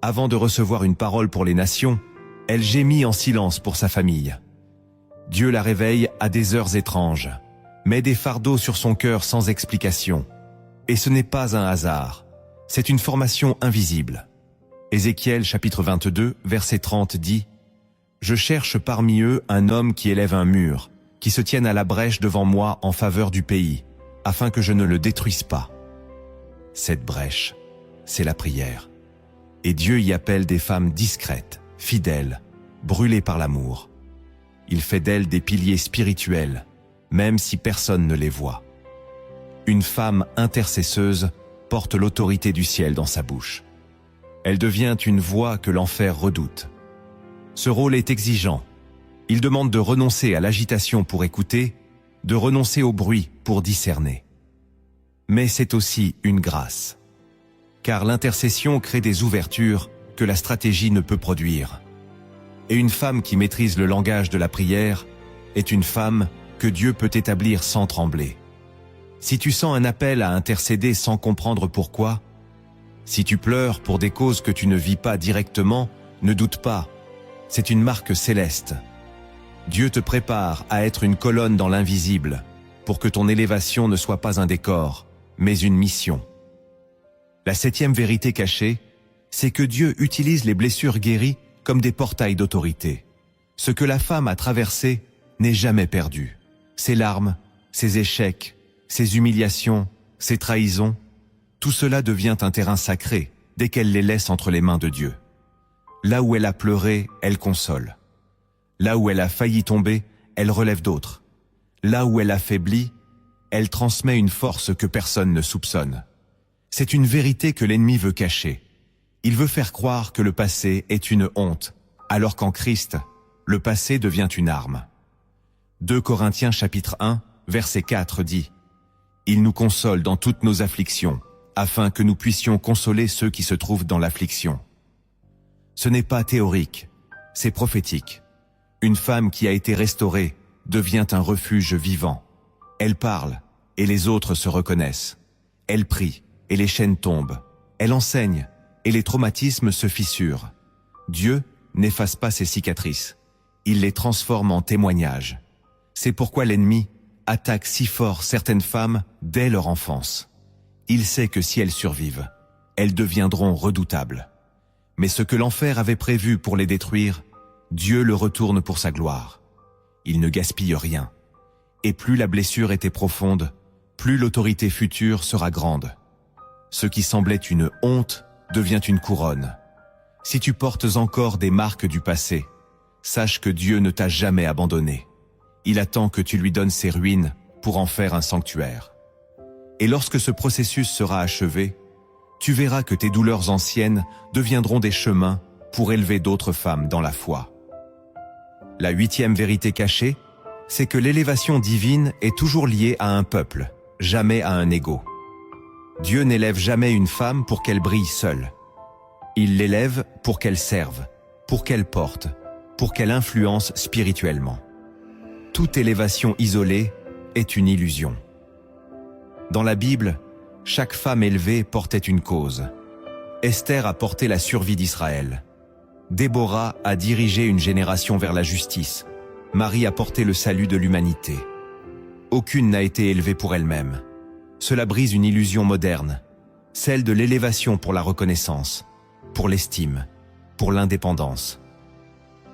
Avant de recevoir une parole pour les nations, elle gémit en silence pour sa famille. Dieu la réveille à des heures étranges, met des fardeaux sur son cœur sans explication. Et ce n'est pas un hasard, c'est une formation invisible. Ézéchiel chapitre 22, verset 30 dit « Je cherche parmi eux un homme qui élève un mur, qui se tienne à la brèche devant moi en faveur du pays, afin que je ne le détruise pas. » Cette brèche, c'est la prière. Et Dieu y appelle des femmes discrètes, fidèles, brûlées par l'amour. Il fait d'elles des piliers spirituels, même si personne ne les voit. Une femme intercesseuse porte l'autorité du ciel dans sa bouche. Elle devient une voix que l'enfer redoute. Ce rôle est exigeant. Il demande de renoncer à l'agitation pour écouter, de renoncer au bruit pour discerner. Mais c'est aussi une grâce. Car l'intercession crée des ouvertures que la stratégie ne peut produire. Et une femme qui maîtrise le langage de la prière est une femme que Dieu peut établir sans trembler. Si tu sens un appel à intercéder sans comprendre pourquoi, si tu pleures pour des causes que tu ne vis pas directement, ne doute pas, c'est une marque céleste. Dieu te prépare à être une colonne dans l'invisible, pour que ton élévation ne soit pas un décor, mais une mission. La 7e vérité cachée, c'est que Dieu utilise les blessures guéries comme des portails d'autorité. Ce que la femme a traversé n'est jamais perdu. Ses larmes, ses échecs, ses humiliations, ses trahisons, tout cela devient un terrain sacré dès qu'elle les laisse entre les mains de Dieu. Là où elle a pleuré, elle console. Là où elle a failli tomber, elle relève d'autres. Là où elle a faibli, elle transmet une force que personne ne soupçonne. C'est une vérité que l'ennemi veut cacher. Il veut faire croire que le passé est une honte, alors qu'en Christ, le passé devient une arme. 2 Corinthiens chapitre 1, verset 4 dit « Il nous console dans toutes nos afflictions, afin que nous puissions consoler ceux qui se trouvent dans l'affliction. » Ce n'est pas théorique, c'est prophétique. Une femme qui a été restaurée devient un refuge vivant. Elle parle, et les autres se reconnaissent. Elle prie, et les chaînes tombent. Elle enseigne, et les traumatismes se fissurent. Dieu n'efface pas ses cicatrices. Il les transforme en témoignages. C'est pourquoi l'ennemi attaque si fort certaines femmes dès leur enfance. Il sait que si elles survivent, elles deviendront redoutables. Mais ce que l'enfer avait prévu pour les détruire, Dieu le retourne pour sa gloire. Il ne gaspille rien. Et plus la blessure était profonde, plus l'autorité future sera grande. Ce qui semblait une honte devient une couronne. Si tu portes encore des marques du passé, sache que Dieu ne t'a jamais abandonné. Il attend que tu lui donnes ses ruines pour en faire un sanctuaire. Et lorsque ce processus sera achevé, tu verras que tes douleurs anciennes deviendront des chemins pour élever d'autres femmes dans la foi. La 8e vérité cachée, c'est que l'élévation divine est toujours liée à un peuple, jamais à un ego. Dieu n'élève jamais une femme pour qu'elle brille seule. Il l'élève pour qu'elle serve, pour qu'elle porte, pour qu'elle influence spirituellement. Toute élévation isolée est une illusion. Dans la Bible, chaque femme élevée portait une cause. Esther a porté la survie d'Israël. Déborah a dirigé une génération vers la justice. Marie a porté le salut de l'humanité. Aucune n'a été élevée pour elle-même. Cela brise une illusion moderne, celle de l'élévation pour la reconnaissance, pour l'estime, pour l'indépendance.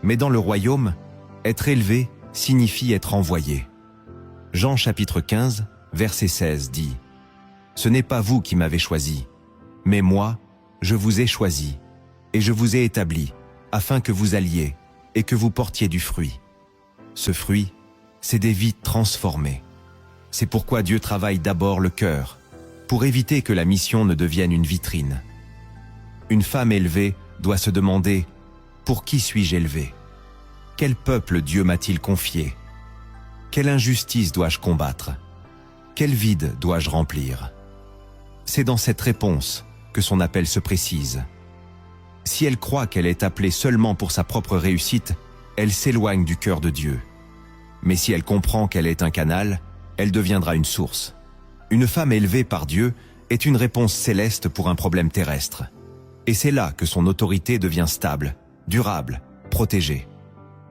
Mais dans le royaume, être élevé signifie être envoyé. Jean chapitre 15, verset 16 dit « Ce n'est pas vous qui m'avez choisi, mais moi, je vous ai choisi, et je vous ai établi, afin que vous alliez et que vous portiez du fruit. » Ce fruit, c'est des vies transformées. C'est pourquoi Dieu travaille d'abord le cœur, pour éviter que la mission ne devienne une vitrine. Une femme élevée doit se demander « Pour qui suis-je élevée ? Quel peuple Dieu m'a-t-il confié ? Quelle injustice dois-je combattre ? Quel vide dois-je remplir ?» C'est dans cette réponse que son appel se précise. Si elle croit qu'elle est appelée seulement pour sa propre réussite, elle s'éloigne du cœur de Dieu. Mais si elle comprend qu'elle est un canal, elle deviendra une source. Une femme élevée par Dieu est une réponse céleste pour un problème terrestre. Et c'est là que son autorité devient stable, durable, protégée.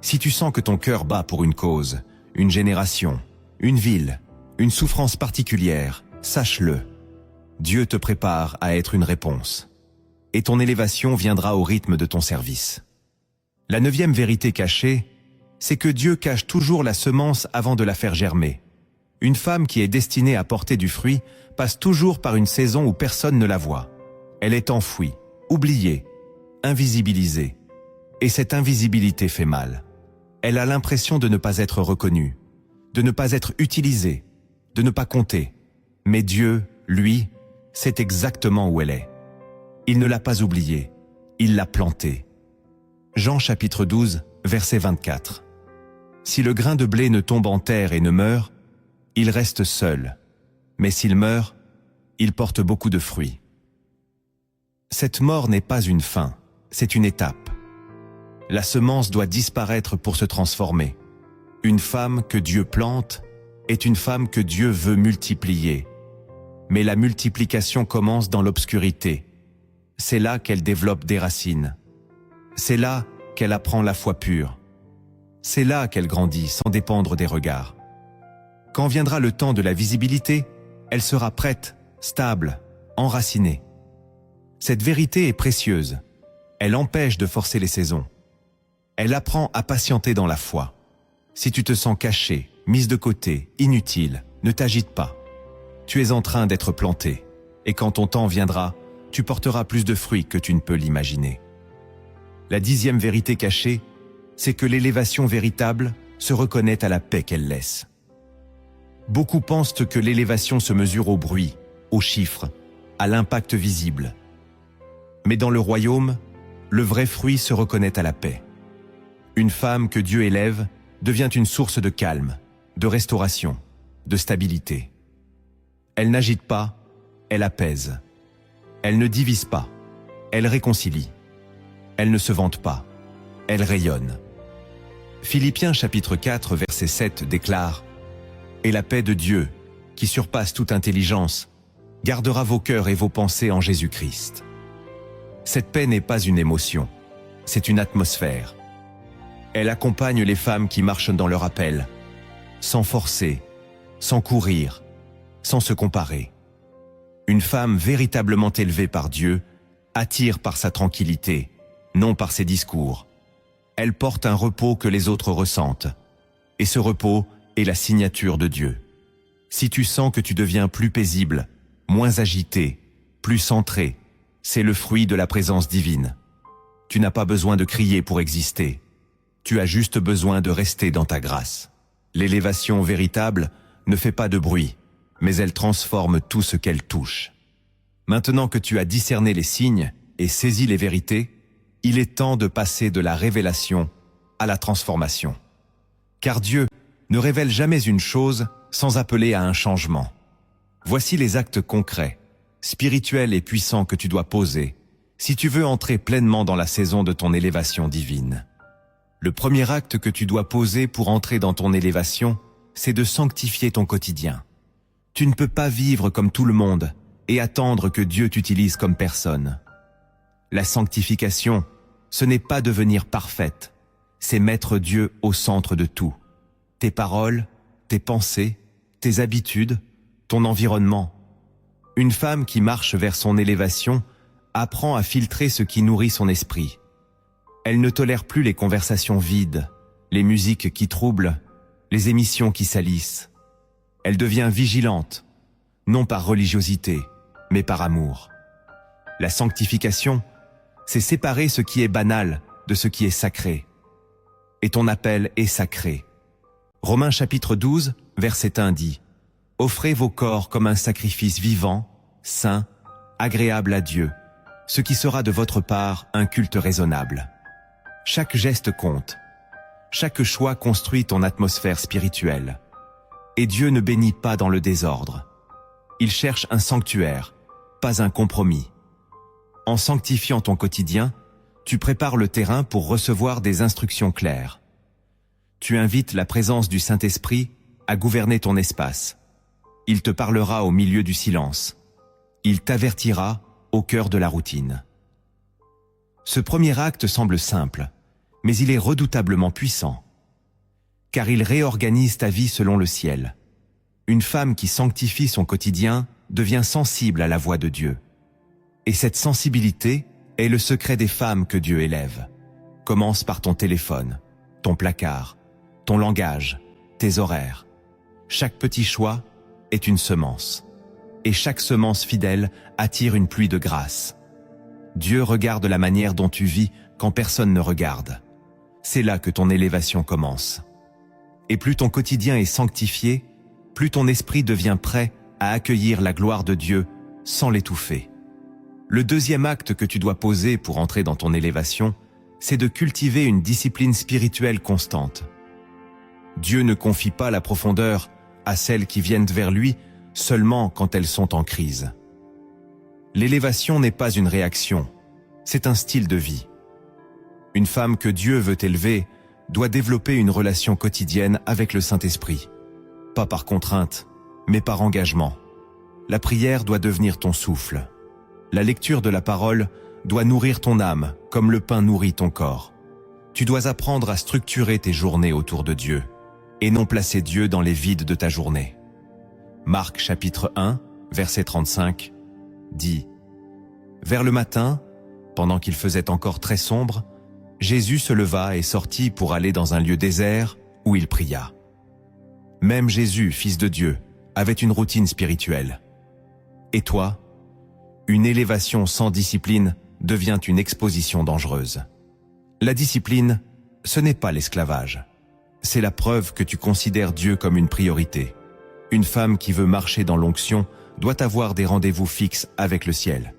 Si tu sens que ton cœur bat pour une cause, une génération, une ville, une souffrance particulière, sache-le. Dieu te prépare à être une réponse. Et ton élévation viendra au rythme de ton service. La 9e vérité cachée, c'est que Dieu cache toujours la semence avant de la faire germer. Une femme qui est destinée à porter du fruit passe toujours par une saison où personne ne la voit. Elle est enfouie, oubliée, invisibilisée. Et cette invisibilité fait mal. Elle a l'impression de ne pas être reconnue, de ne pas être utilisée, de ne pas compter. Mais Dieu, lui, sait exactement où elle est. Il ne l'a pas oubliée, il l'a plantée. Jean chapitre 12, verset 24. Si le grain de blé ne tombe en terre et ne meurt, il reste seul, mais s'il meurt, il porte beaucoup de fruits. Cette mort n'est pas une fin, c'est une étape. La semence doit disparaître pour se transformer. Une femme que Dieu plante est une femme que Dieu veut multiplier. Mais la multiplication commence dans l'obscurité. C'est là qu'elle développe des racines. C'est là qu'elle apprend la foi pure. C'est là qu'elle grandit sans dépendre des regards. Quand viendra le temps de la visibilité, elle sera prête, stable, enracinée. Cette vérité est précieuse. Elle empêche de forcer les saisons. Elle apprend à patienter dans la foi. Si tu te sens caché, mise de côté, inutile, ne t'agite pas. Tu es en train d'être planté, et quand ton temps viendra, tu porteras plus de fruits que tu ne peux l'imaginer. La 10e vérité cachée, c'est que l'élévation véritable se reconnaît à la paix qu'elle laisse. Beaucoup pensent que l'élévation se mesure au bruit, aux chiffres, à l'impact visible. Mais dans le royaume, le vrai fruit se reconnaît à la paix. Une femme que Dieu élève devient une source de calme, de restauration, de stabilité. Elle n'agite pas, elle apaise. Elle ne divise pas, elle réconcilie. Elle ne se vante pas, elle rayonne. Philippiens chapitre 4 verset 7 déclare « Et la paix de Dieu, qui surpasse toute intelligence, gardera vos cœurs et vos pensées en Jésus-Christ. » Cette paix n'est pas une émotion, c'est une atmosphère. Elle accompagne les femmes qui marchent dans leur appel, sans forcer, sans courir, sans se comparer. Une femme véritablement élevée par Dieu attire par sa tranquillité, non par ses discours. Elle porte un repos que les autres ressentent. Et ce repos est la signature de Dieu. Si tu sens que tu deviens plus paisible, moins agité, plus centré, c'est le fruit de la présence divine. Tu n'as pas besoin de crier pour exister. Tu as juste besoin de rester dans ta grâce. L'élévation véritable ne fait pas de bruit, mais elle transforme tout ce qu'elle touche. Maintenant que tu as discerné les signes et saisi les vérités, Il est temps de passer de la révélation à la transformation. Car Dieu ne révèle jamais une chose sans appeler à un changement. Voici les actes concrets, spirituels et puissants que tu dois poser si tu veux entrer pleinement dans la saison de ton élévation divine. Le premier acte que tu dois poser pour entrer dans ton élévation, c'est de sanctifier ton quotidien. Tu ne peux pas vivre comme tout le monde et attendre que Dieu t'utilise comme personne. La sanctification, ce n'est pas devenir parfaite, c'est mettre Dieu au centre de tout. Tes paroles, tes pensées, tes habitudes, ton environnement. Une femme qui marche vers son élévation apprend à filtrer ce qui nourrit son esprit. Elle ne tolère plus les conversations vides, les musiques qui troublent, les émissions qui salissent. Elle devient vigilante, non par religiosité, mais par amour. La sanctification, c'est séparer ce qui est banal de ce qui est sacré. Et ton appel est sacré. Romains chapitre 12, verset 1 dit « Offrez vos corps comme un sacrifice vivant, saint, agréable à Dieu, ce qui sera de votre part un culte raisonnable. » Chaque geste compte. Chaque choix construit ton atmosphère spirituelle. Et Dieu ne bénit pas dans le désordre. Il cherche un sanctuaire, pas un compromis. En sanctifiant ton quotidien, tu prépares le terrain pour recevoir des instructions claires. Tu invites la présence du Saint-Esprit à gouverner ton espace. Il te parlera au milieu du silence. Il t'avertira au cœur de la routine. Ce premier acte semble simple, mais il est redoutablement puissant. Car il réorganise ta vie selon le ciel. Une femme qui sanctifie son quotidien devient sensible à la voix de Dieu. Et cette sensibilité est le secret des femmes que Dieu élève. Commence par ton téléphone, ton placard, ton langage, tes horaires. Chaque petit choix est une semence. Et chaque semence fidèle attire une pluie de grâce. Dieu regarde la manière dont tu vis quand personne ne regarde. C'est là que ton élévation commence. Et plus ton quotidien est sanctifié, plus ton esprit devient prêt à accueillir la gloire de Dieu sans l'étouffer. Le deuxième acte que tu dois poser pour entrer dans ton élévation, c'est de cultiver une discipline spirituelle constante. Dieu ne confie pas la profondeur à celles qui viennent vers lui seulement quand elles sont en crise. L'élévation n'est pas une réaction, c'est un style de vie. Une femme que Dieu veut élever doit développer une relation quotidienne avec le Saint-Esprit. Pas par contrainte, mais par engagement. La prière doit devenir ton souffle. La lecture de la parole doit nourrir ton âme comme le pain nourrit ton corps. Tu dois apprendre à structurer tes journées autour de Dieu et non placer Dieu dans les vides de ta journée. Marc chapitre 1, verset 35 dit « Vers le matin, pendant qu'il faisait encore très sombre, Jésus se leva et sortit pour aller dans un lieu désert où il pria. » Même Jésus, fils de Dieu, avait une routine spirituelle. Et toi, une élévation sans discipline devient une exposition dangereuse. La discipline, ce n'est pas l'esclavage. C'est la preuve que tu considères Dieu comme une priorité. Une femme qui veut marcher dans l'onction doit avoir des rendez-vous fixes avec le ciel,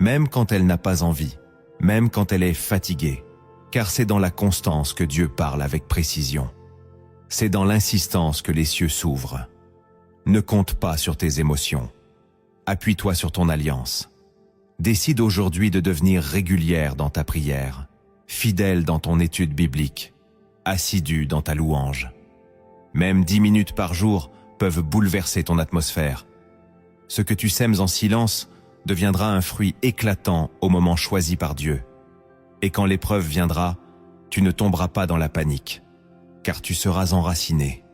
même quand elle n'a pas envie, même quand elle est fatiguée, car c'est dans la constance que Dieu parle avec précision. C'est dans l'insistance que les cieux s'ouvrent. Ne compte pas sur tes émotions. Appuie-toi sur ton alliance. Décide aujourd'hui de devenir régulière dans ta prière, fidèle dans ton étude biblique, assidu dans ta louange. Même 10 minutes par jour peuvent bouleverser ton atmosphère. Ce que tu sèmes en silence deviendra un fruit éclatant au moment choisi par Dieu. Et quand l'épreuve viendra, tu ne tomberas pas dans la panique, car tu seras enraciné.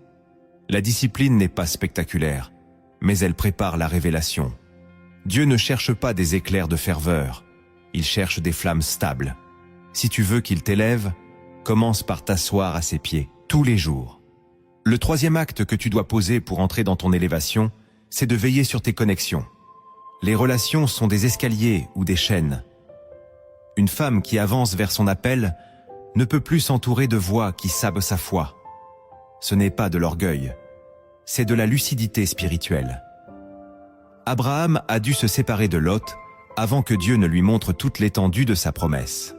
La discipline n'est pas spectaculaire, mais elle prépare la révélation. Dieu ne cherche pas des éclairs de ferveur, il cherche des flammes stables. Si tu veux qu'il t'élève, commence par t'asseoir à ses pieds, tous les jours. Le troisième acte que tu dois poser pour entrer dans ton élévation, c'est de veiller sur tes connexions. Les relations sont des escaliers ou des chaînes. Une femme qui avance vers son appel ne peut plus s'entourer de voix qui sabent sa foi. Ce n'est pas de l'orgueil, c'est de la lucidité spirituelle. Abraham a dû se séparer de Lot avant que Dieu ne lui montre toute l'étendue de sa promesse.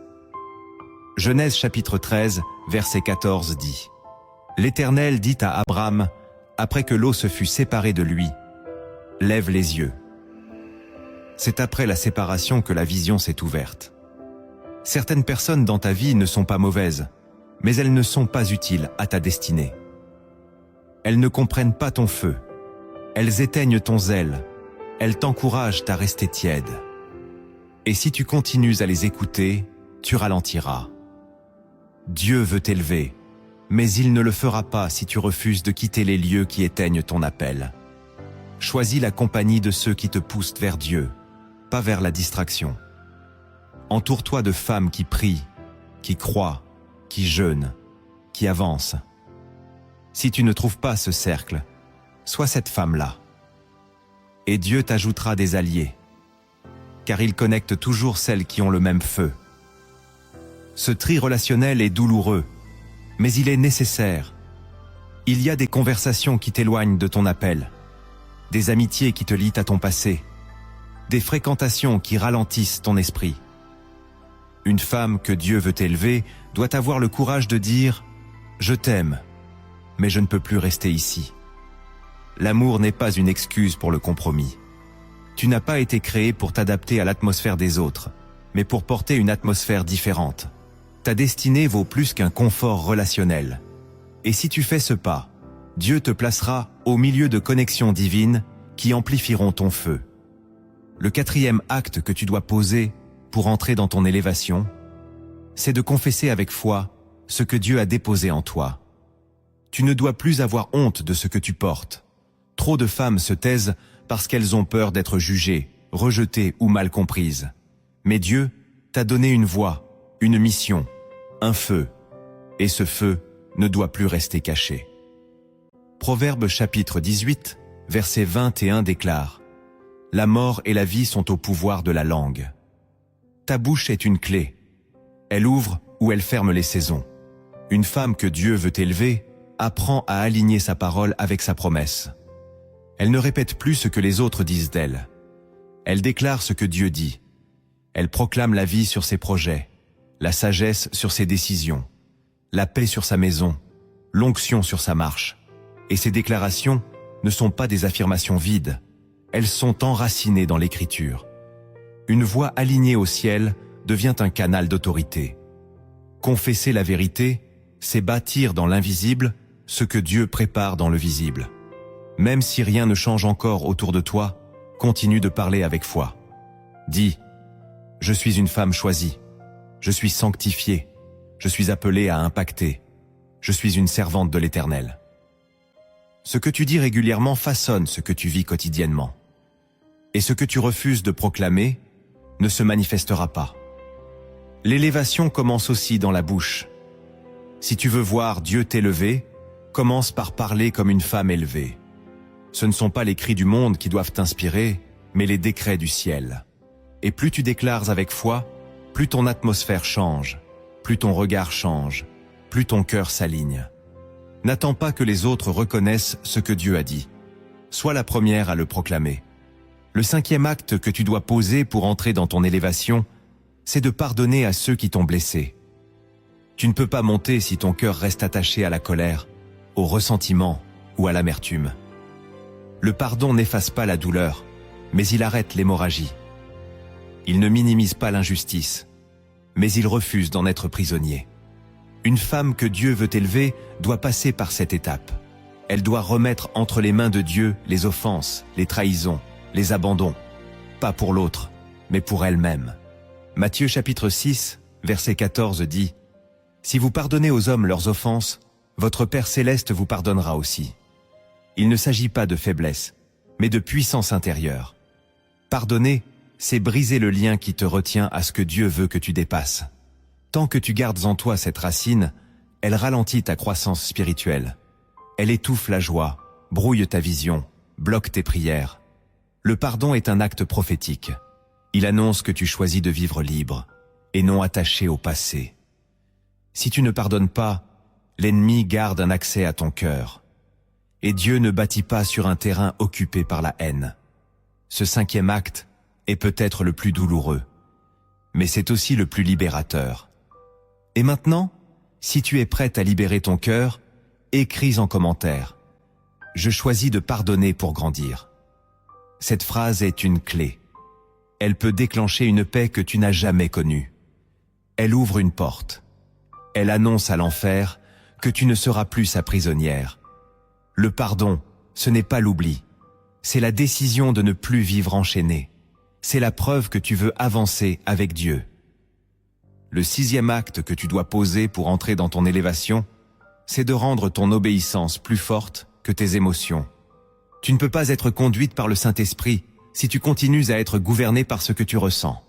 Genèse chapitre 13, verset 14 dit « L'Éternel dit à Abram, après que l'eau se fut séparée de lui, « Lève les yeux. » C'est après la séparation que la vision s'est ouverte. Certaines personnes dans ta vie ne sont pas mauvaises, mais elles ne sont pas utiles à ta destinée. Elles ne comprennent pas ton feu. Elles éteignent ton zèle. Elles t'encouragent à rester tiède. Et si tu continues à les écouter, tu ralentiras. Dieu veut t'élever, mais il ne le fera pas si tu refuses de quitter les lieux qui éteignent ton appel. Choisis la compagnie de ceux qui te poussent vers Dieu, pas vers la distraction. Entoure-toi de femmes qui prient, qui croient, qui jeûnent, qui avancent. Si tu ne trouves pas ce cercle, sois cette femme-là. Et Dieu t'ajoutera des alliés, car il connecte toujours celles qui ont le même feu. Ce tri relationnel est douloureux, mais il est nécessaire. Il y a des conversations qui t'éloignent de ton appel, des amitiés qui te lient à ton passé, des fréquentations qui ralentissent ton esprit. Une femme que Dieu veut élever doit avoir le courage de dire « Je t'aime, mais je ne peux plus rester ici ». L'amour n'est pas une excuse pour le compromis. Tu n'as pas été créé pour t'adapter à l'atmosphère des autres, mais pour porter une atmosphère différente. Ta destinée vaut plus qu'un confort relationnel. Et si tu fais ce pas, Dieu te placera au milieu de connexions divines qui amplifieront ton feu. Le 4e acte que tu dois poser pour entrer dans ton élévation, c'est de confesser avec foi ce que Dieu a déposé en toi. Tu ne dois plus avoir honte de ce que tu portes. Trop de femmes se taisent parce qu'elles ont peur d'être jugées, rejetées ou mal comprises. Mais Dieu t'a donné une voix, une mission, un feu, et ce feu ne doit plus rester caché. Proverbe chapitre 18, verset 21 déclare « La mort et la vie sont au pouvoir de la langue. Ta bouche est une clé. Elle ouvre ou elle ferme les saisons. Une femme que Dieu veut élever apprend à aligner sa parole avec sa promesse. Elle ne répète plus ce que les autres disent d'elle. Elle déclare ce que Dieu dit. Elle proclame la vie sur ses projets, la sagesse sur ses décisions, la paix sur sa maison, l'onction sur sa marche. Et ces déclarations ne sont pas des affirmations vides. Elles sont enracinées dans l'Écriture. Une voix alignée au ciel devient un canal d'autorité. Confesser la vérité, c'est bâtir dans l'invisible ce que Dieu prépare dans le visible. Même si rien ne change encore autour de toi, continue de parler avec foi. Dis, « Je suis une femme choisie. Je suis sanctifiée. Je suis appelée à impacter. Je suis une servante de l'Éternel. » Ce que tu dis régulièrement façonne ce que tu vis quotidiennement. Et ce que tu refuses de proclamer ne se manifestera pas. L'élévation commence aussi dans la bouche. Si tu veux voir Dieu t'élever, commence par parler comme une femme élevée. Ce ne sont pas les cris du monde qui doivent t'inspirer, mais les décrets du ciel. Et plus tu déclares avec foi, plus ton atmosphère change, plus ton regard change, plus ton cœur s'aligne. N'attends pas que les autres reconnaissent ce que Dieu a dit. Sois la première à le proclamer. Le 5e acte que tu dois poser pour entrer dans ton élévation, c'est de pardonner à ceux qui t'ont blessé. Tu ne peux pas monter si ton cœur reste attaché à la colère, au ressentiment ou à l'amertume. Le pardon n'efface pas la douleur, mais il arrête l'hémorragie. Il ne minimise pas l'injustice, mais il refuse d'en être prisonnier. Une femme que Dieu veut élever doit passer par cette étape. Elle doit remettre entre les mains de Dieu les offenses, les trahisons, les abandons, pas pour l'autre, mais pour elle-même. Matthieu chapitre 6, verset 14 dit « Si vous pardonnez aux hommes leurs offenses, votre Père céleste vous pardonnera aussi. » Il ne s'agit pas de faiblesse, mais de puissance intérieure. Pardonner, c'est briser le lien qui te retient à ce que Dieu veut que tu dépasses. Tant que tu gardes en toi cette racine, elle ralentit ta croissance spirituelle. Elle étouffe la joie, brouille ta vision, bloque tes prières. Le pardon est un acte prophétique. Il annonce que tu choisis de vivre libre, et non attaché au passé. Si tu ne pardonnes pas, l'ennemi garde un accès à ton cœur. Et Dieu ne bâtit pas sur un terrain occupé par la haine. Ce 5e acte est peut-être le plus douloureux, mais c'est aussi le plus libérateur. Et maintenant, si tu es prête à libérer ton cœur, écris en commentaire. Je choisis de pardonner pour grandir. Cette phrase est une clé. Elle peut déclencher une paix que tu n'as jamais connue. Elle ouvre une porte. Elle annonce à l'enfer que tu ne seras plus sa prisonnière. Le pardon, ce n'est pas l'oubli. C'est la décision de ne plus vivre enchaîné. C'est la preuve que tu veux avancer avec Dieu. Le 6e acte que tu dois poser pour entrer dans ton élévation, c'est de rendre ton obéissance plus forte que tes émotions. Tu ne peux pas être conduite par le Saint-Esprit si tu continues à être gouvernée par ce que tu ressens.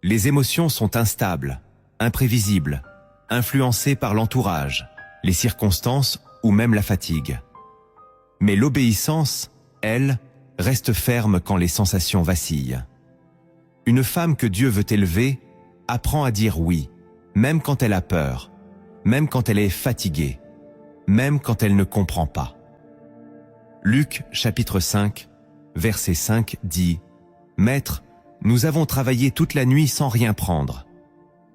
Les émotions sont instables, imprévisibles, influencées par l'entourage, les circonstances ou même la fatigue. Mais l'obéissance, elle, reste ferme quand les sensations vacillent. Une femme que Dieu veut élever apprend à dire oui, même quand elle a peur, même quand elle est fatiguée, même quand elle ne comprend pas. Luc chapitre 5, verset 5 dit « Maître, nous avons travaillé toute la nuit sans rien prendre,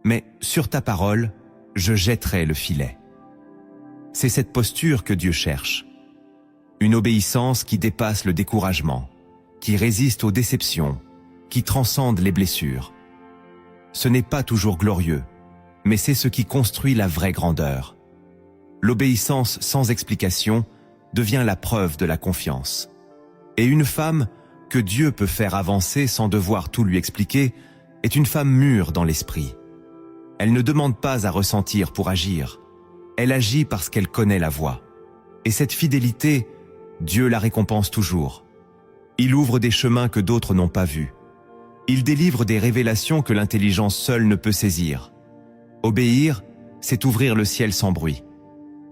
mais sur ta parole, je jetterai le filet. » C'est cette posture que Dieu cherche. Une obéissance qui dépasse le découragement, qui résiste aux déceptions, qui transcende les blessures. Ce n'est pas toujours glorieux, mais c'est ce qui construit la vraie grandeur. L'obéissance sans explication devient la preuve de la confiance. Et une femme que Dieu peut faire avancer sans devoir tout lui expliquer est une femme mûre dans l'esprit. Elle ne demande pas à ressentir pour agir. Elle agit parce qu'elle connaît la voie. Et cette fidélité, Dieu la récompense toujours. Il ouvre des chemins que d'autres n'ont pas vus. Il délivre des révélations que l'intelligence seule ne peut saisir. Obéir, c'est ouvrir le ciel sans bruit.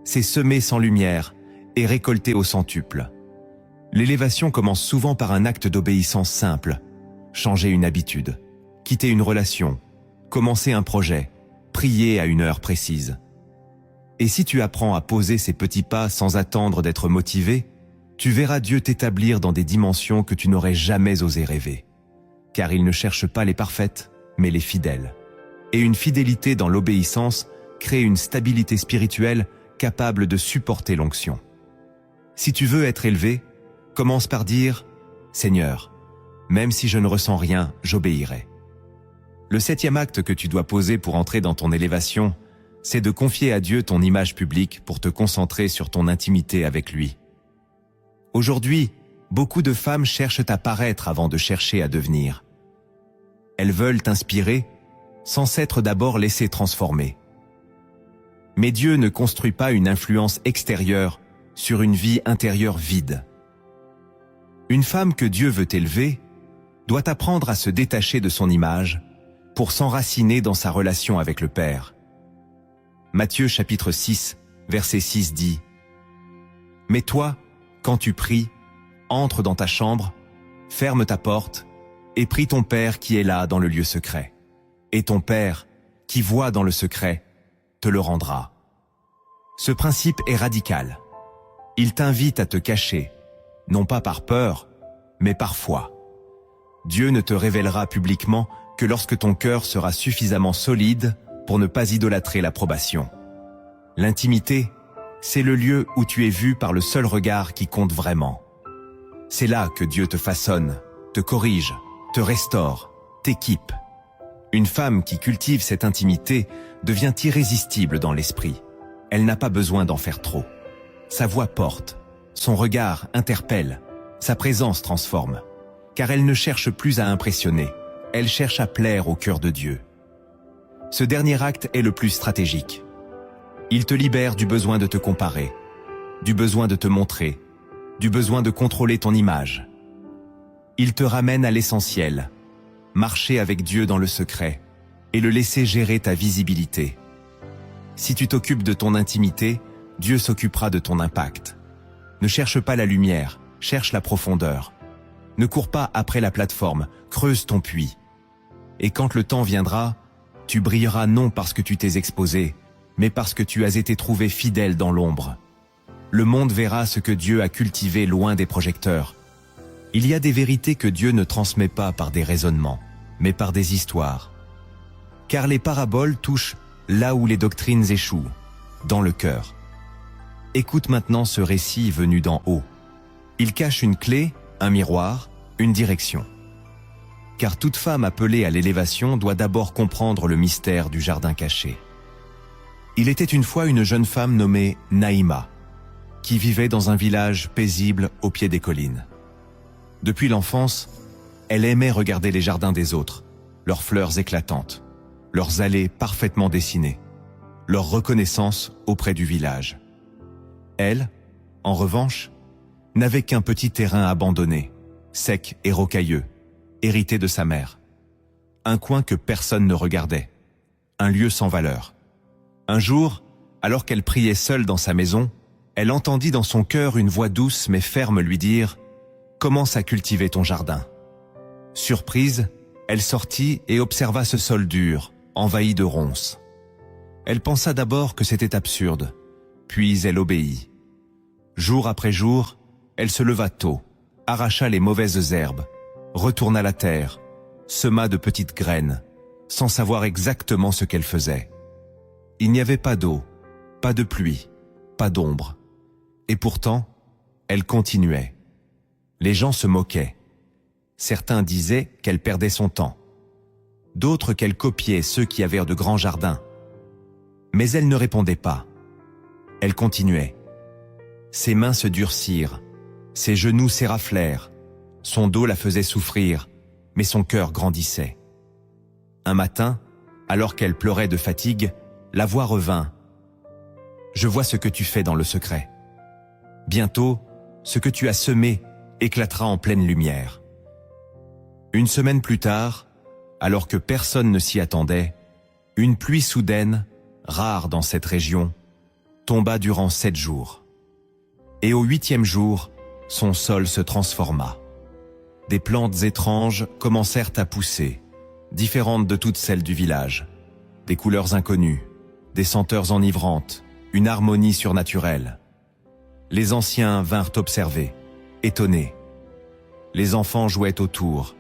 C'est semer sans lumière et récolter au centuple. L'élévation commence souvent par un acte d'obéissance simple. Changer une habitude, quitter une relation, commencer un projet, prier à une heure précise. Et si tu apprends à poser ces petits pas sans attendre d'être motivé, tu verras Dieu t'établir dans des dimensions que tu n'aurais jamais osé rêver. Car il ne cherche pas les parfaites, mais les fidèles. Et une fidélité dans l'obéissance crée une stabilité spirituelle capable de supporter l'onction. Si tu veux être élevé, commence par dire « Seigneur, même si je ne ressens rien, j'obéirai ». Le 7e acte que tu dois poser pour entrer dans ton élévation, c'est de confier à Dieu ton image publique pour te concentrer sur ton intimité avec lui. Aujourd'hui, beaucoup de femmes cherchent à paraître avant de chercher à devenir. Elles veulent t'inspirer sans s'être d'abord laissées transformer. Mais Dieu ne construit pas une influence extérieure sur une vie intérieure vide. Une femme que Dieu veut élever doit apprendre à se détacher de son image pour s'enraciner dans sa relation avec le Père. Matthieu chapitre 6, verset 6 dit « Mais toi, quand tu pries, entre dans ta chambre, ferme ta porte et prie ton Père qui est là dans le lieu secret. Et ton Père, qui voit dans le secret, te le rendra. » Ce principe est radical. Il t'invite à te cacher, non pas par peur, mais par foi. Dieu ne te révélera publiquement que lorsque ton cœur sera suffisamment solide pour ne pas idolâtrer l'approbation. L'intimité, c'est le lieu où tu es vu par le seul regard qui compte vraiment. C'est là que Dieu te façonne, te corrige, te restaure, t'équipe. Une femme qui cultive cette intimité devient irrésistible dans l'esprit. Elle n'a pas besoin d'en faire trop. Sa voix porte, son regard interpelle, sa présence transforme. Car elle ne cherche plus à impressionner, elle cherche à plaire au cœur de Dieu. Ce dernier acte est le plus stratégique. Il te libère du besoin de te comparer, du besoin de te montrer, du besoin de contrôler ton image. Il te ramène à l'essentiel, marcher avec Dieu dans le secret et le laisser gérer ta visibilité. Si tu t'occupes de ton intimité, Dieu s'occupera de ton impact. Ne cherche pas la lumière, cherche la profondeur. Ne cours pas après la plateforme, creuse ton puits. Et quand le temps viendra, tu brilleras non parce que tu t'es exposé, mais parce que tu as été trouvé fidèle dans l'ombre. Le monde verra ce que Dieu a cultivé loin des projecteurs. Il y a des vérités que Dieu ne transmet pas par des raisonnements, mais par des histoires. Car les paraboles touchent là où les doctrines échouent, dans le cœur. Écoute maintenant ce récit venu d'en haut. Il cache une clé, un miroir, une direction. Car toute femme appelée à l'élévation doit d'abord comprendre le mystère du jardin caché. Il était une fois une jeune femme nommée Naïma, qui vivait dans un village paisible au pied des collines. Depuis l'enfance, elle aimait regarder les jardins des autres, leurs fleurs éclatantes, leurs allées parfaitement dessinées, leur reconnaissance auprès du village. Elle, en revanche, n'avait qu'un petit terrain abandonné, sec et rocailleux, hérité de sa mère. Un coin que personne ne regardait, un lieu sans valeur. Un jour, alors qu'elle priait seule dans sa maison, elle entendit dans son cœur une voix douce mais ferme lui dire « Commence à cultiver ton jardin ». Surprise, elle sortit et observa ce sol dur, envahi de ronces. Elle pensa d'abord que c'était absurde, puis elle obéit. Jour après jour, elle se leva tôt, arracha les mauvaises herbes, retourna la terre, sema de petites graines, sans savoir exactement ce qu'elle faisait. Il n'y avait pas d'eau, pas de pluie, pas d'ombre. Et pourtant, elle continuait. Les gens se moquaient. Certains disaient qu'elle perdait son temps. D'autres qu'elle copiait ceux qui avaient de grands jardins. Mais elle ne répondait pas. Elle continuait. Ses mains se durcirent, ses genoux s'éraflèrent, son dos la faisait souffrir, mais son cœur grandissait. Un matin, alors qu'elle pleurait de fatigue, la voix revint. « Je vois ce que tu fais dans le secret. Bientôt, ce que tu as semé éclatera en pleine lumière. » Une semaine plus tard, alors que personne ne s'y attendait, une pluie soudaine, rare dans cette région, tomba durant 7 jours. Et au 8e jour, son sol se transforma. Des plantes étranges commencèrent à pousser, différentes de toutes celles du village. Des couleurs inconnues, des senteurs enivrantes, une harmonie surnaturelle. Les anciens vinrent observer, étonnés. Les enfants jouaient autour.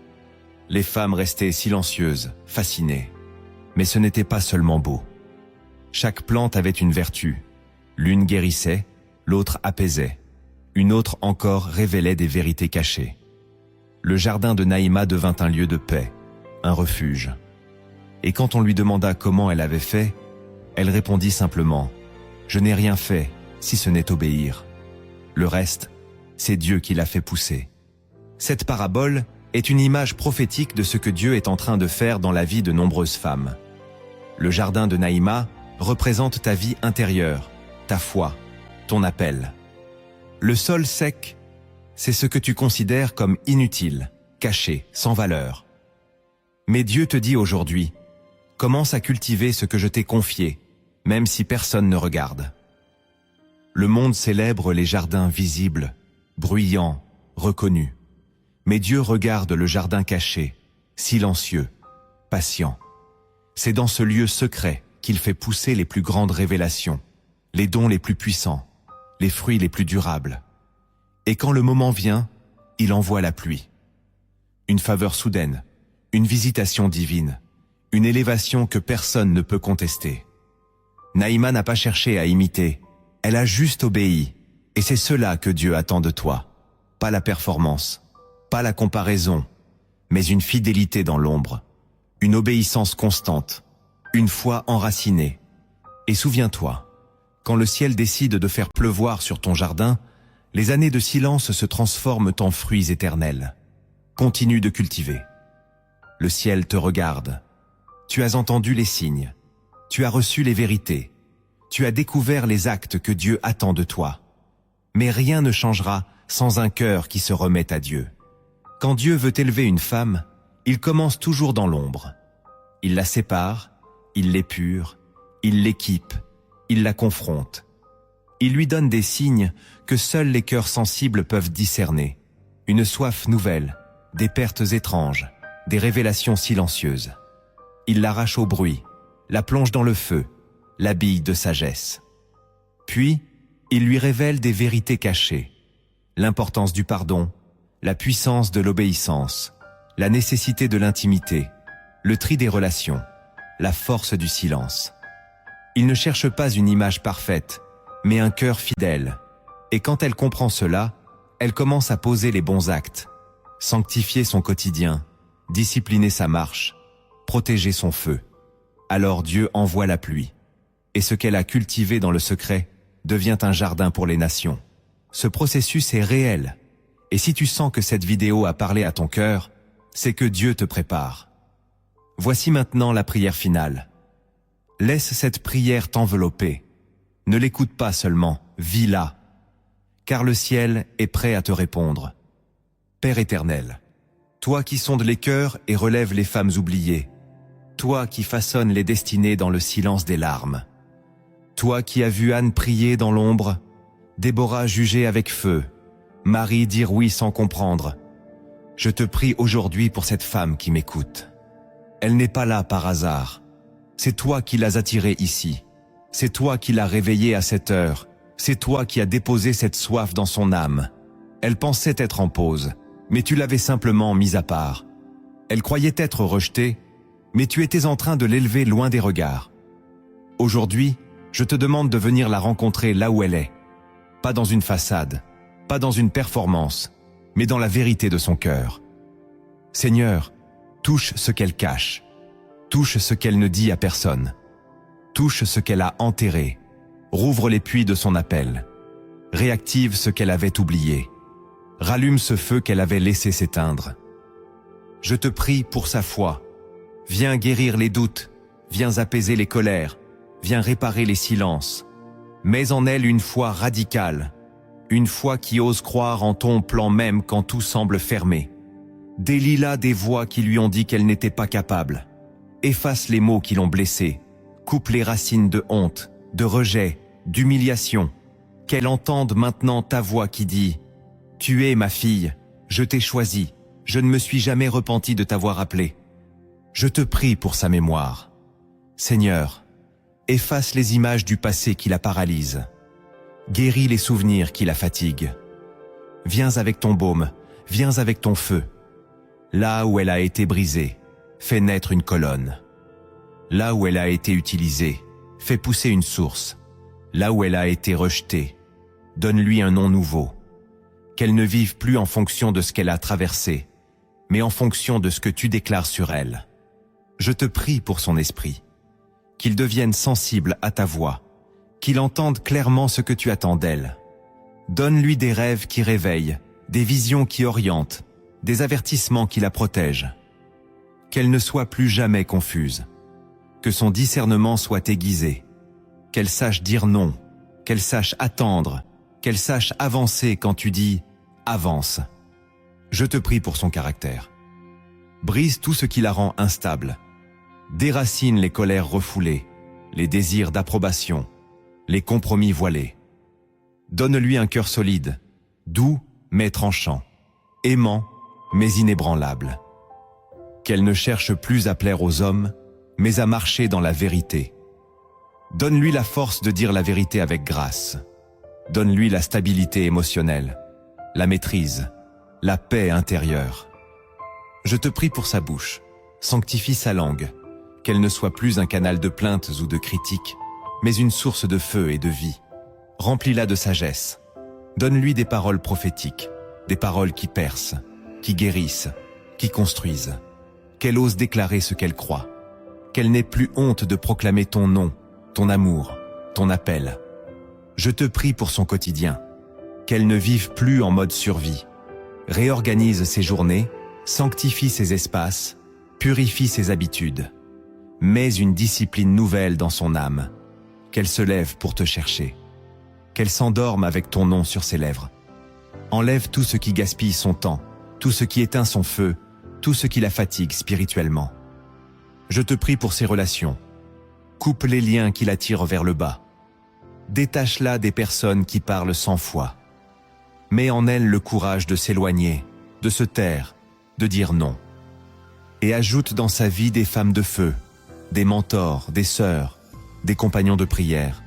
Les femmes restaient silencieuses, fascinées. Mais ce n'était pas seulement beau. Chaque plante avait une vertu. L'une guérissait, l'autre apaisait. Une autre encore révélait des vérités cachées. Le jardin de Naïma devint un lieu de paix, un refuge. Et quand on lui demanda comment elle avait fait, elle répondit simplement « Je n'ai rien fait, si ce n'est obéir. Le reste, c'est Dieu qui l'a fait pousser. » Cette parabole est une image prophétique de ce que Dieu est en train de faire dans la vie de nombreuses femmes. Le jardin de Naïma représente ta vie intérieure, ta foi, ton appel. Le sol sec, c'est ce que tu considères comme inutile, caché, sans valeur. Mais Dieu te dit aujourd'hui, commence à cultiver ce que je t'ai confié, même si personne ne regarde. Le monde célèbre les jardins visibles, bruyants, reconnus. Mais Dieu regarde le jardin caché, silencieux, patient. C'est dans ce lieu secret qu'il fait pousser les plus grandes révélations, les dons les plus puissants, les fruits les plus durables. Et quand le moment vient, il envoie la pluie. Une faveur soudaine, une visitation divine, une élévation que personne ne peut contester. Naïma n'a pas cherché à imiter, elle a juste obéi, et c'est cela que Dieu attend de toi. Pas la performance, pas la comparaison, mais une fidélité dans l'ombre, une obéissance constante, une foi enracinée. Et souviens-toi, quand le ciel décide de faire pleuvoir sur ton jardin, les années de silence se transforment en fruits éternels. Continue de cultiver. Le ciel te regarde. Tu as entendu les signes. Tu as reçu les vérités. Tu as découvert les actes que Dieu attend de toi. Mais rien ne changera sans un cœur qui se remet à Dieu. Quand Dieu veut élever une femme, il commence toujours dans l'ombre. Il la sépare, il l'épure, il l'équipe, il la confronte. Il lui donne des signes que seuls les cœurs sensibles peuvent discerner. Une soif nouvelle, des pertes étranges, des révélations silencieuses. Il l'arrache au bruit, la plonge dans le feu, l'habille de sagesse. Puis, il lui révèle des vérités cachées, l'importance du pardon, la puissance de l'obéissance, la nécessité de l'intimité, le tri des relations, la force du silence. Il ne cherche pas une image parfaite, mais un cœur fidèle. Et quand elle comprend cela, elle commence à poser les bons actes, sanctifier son quotidien, discipliner sa marche, protéger son feu. Alors Dieu envoie la pluie. Et ce qu'elle a cultivé dans le secret devient un jardin pour les nations. Ce processus est réel. Et si tu sens que cette vidéo a parlé à ton cœur, c'est que Dieu te prépare. Voici maintenant la prière finale. Laisse cette prière t'envelopper. Ne l'écoute pas seulement, vis-la. Car le ciel est prêt à te répondre. Père éternel, toi qui sondes les cœurs et relèves les femmes oubliées, toi qui façonnes les destinées dans le silence des larmes, toi qui as vu Anne prier dans l'ombre, Déborah juger avec feu, Marie dire oui sans comprendre, je te prie aujourd'hui pour cette femme qui m'écoute. Elle n'est pas là par hasard. C'est toi qui l'as attirée ici. C'est toi qui l'as réveillée à cette heure. C'est toi qui as déposé cette soif dans son âme. Elle pensait être en pause, mais tu l'avais simplement mise à part. Elle croyait être rejetée, mais tu étais en train de l'élever loin des regards. Aujourd'hui, je te demande de venir la rencontrer là où elle est. Pas dans une façade, pas dans une performance, mais dans la vérité de son cœur. Seigneur, touche ce qu'elle cache. Touche ce qu'elle ne dit à personne. Touche ce qu'elle a enterré. Rouvre les puits de son appel. Réactive ce qu'elle avait oublié. Rallume ce feu qu'elle avait laissé s'éteindre. Je te prie pour sa foi. Viens guérir les doutes. Viens apaiser les colères. Viens réparer les silences. Mets en elle une foi radicale. Une foi qui ose croire en ton plan même quand tout semble fermé. Délie-la des voix qui lui ont dit qu'elle n'était pas capable. Efface les mots qui l'ont blessée. Coupe les racines de honte, de rejet, d'humiliation. Qu'elle entende maintenant ta voix qui dit « Tu es ma fille, je t'ai choisie, je ne me suis jamais repenti de t'avoir appelée. » Je te prie pour sa mémoire. Seigneur, efface les images du passé qui la paralysent. Guéris les souvenirs qui la fatiguent. Viens avec ton baume, viens avec ton feu. Là où elle a été brisée, fais naître une colonne. Là où elle a été utilisée, fais pousser une source. Là où elle a été rejetée, donne-lui un nom nouveau. Qu'elle ne vive plus en fonction de ce qu'elle a traversé, mais en fonction de ce que tu déclares sur elle. Je te prie pour son esprit, qu'il devienne sensible à ta voix, qu'il entende clairement ce que tu attends d'elle. Donne-lui des rêves qui réveillent, des visions qui orientent, des avertissements qui la protègent. Qu'elle ne soit plus jamais confuse. Que son discernement soit aiguisé. Qu'elle sache dire non. Qu'elle sache attendre. Qu'elle sache avancer quand tu dis « avance ». Je te prie pour son caractère. Brise tout ce qui la rend instable. Déracine les colères refoulées, les désirs d'approbation, les compromis voilés. Donne-lui un cœur solide, doux mais tranchant, aimant mais inébranlable. Qu'elle ne cherche plus à plaire aux hommes, mais à marcher dans la vérité. Donne-lui la force de dire la vérité avec grâce. Donne-lui la stabilité émotionnelle, la maîtrise, la paix intérieure. Je te prie pour sa bouche, sanctifie sa langue, qu'elle ne soit plus un canal de plaintes ou de critiques, mais une source de feu et de vie. Remplis-la de sagesse. Donne-lui des paroles prophétiques, des paroles qui percent, qui guérissent, qui construisent. Qu'elle ose déclarer ce qu'elle croit. Qu'elle n'ait plus honte de proclamer ton nom, ton amour, ton appel. Je te prie pour son quotidien. Qu'elle ne vive plus en mode survie. Réorganise ses journées, sanctifie ses espaces, purifie ses habitudes. Mets une discipline nouvelle dans son âme. Qu'elle se lève pour te chercher. Qu'elle s'endorme avec ton nom sur ses lèvres. Enlève tout ce qui gaspille son temps, tout ce qui éteint son feu, tout ce qui la fatigue spirituellement. Je te prie pour ses relations. Coupe les liens qui la tirent vers le bas. Détache-la des personnes qui parlent sans foi. Mets en elle le courage de s'éloigner, de se taire, de dire non. Et ajoute dans sa vie des femmes de feu, des mentors, des sœurs, des compagnons de prière.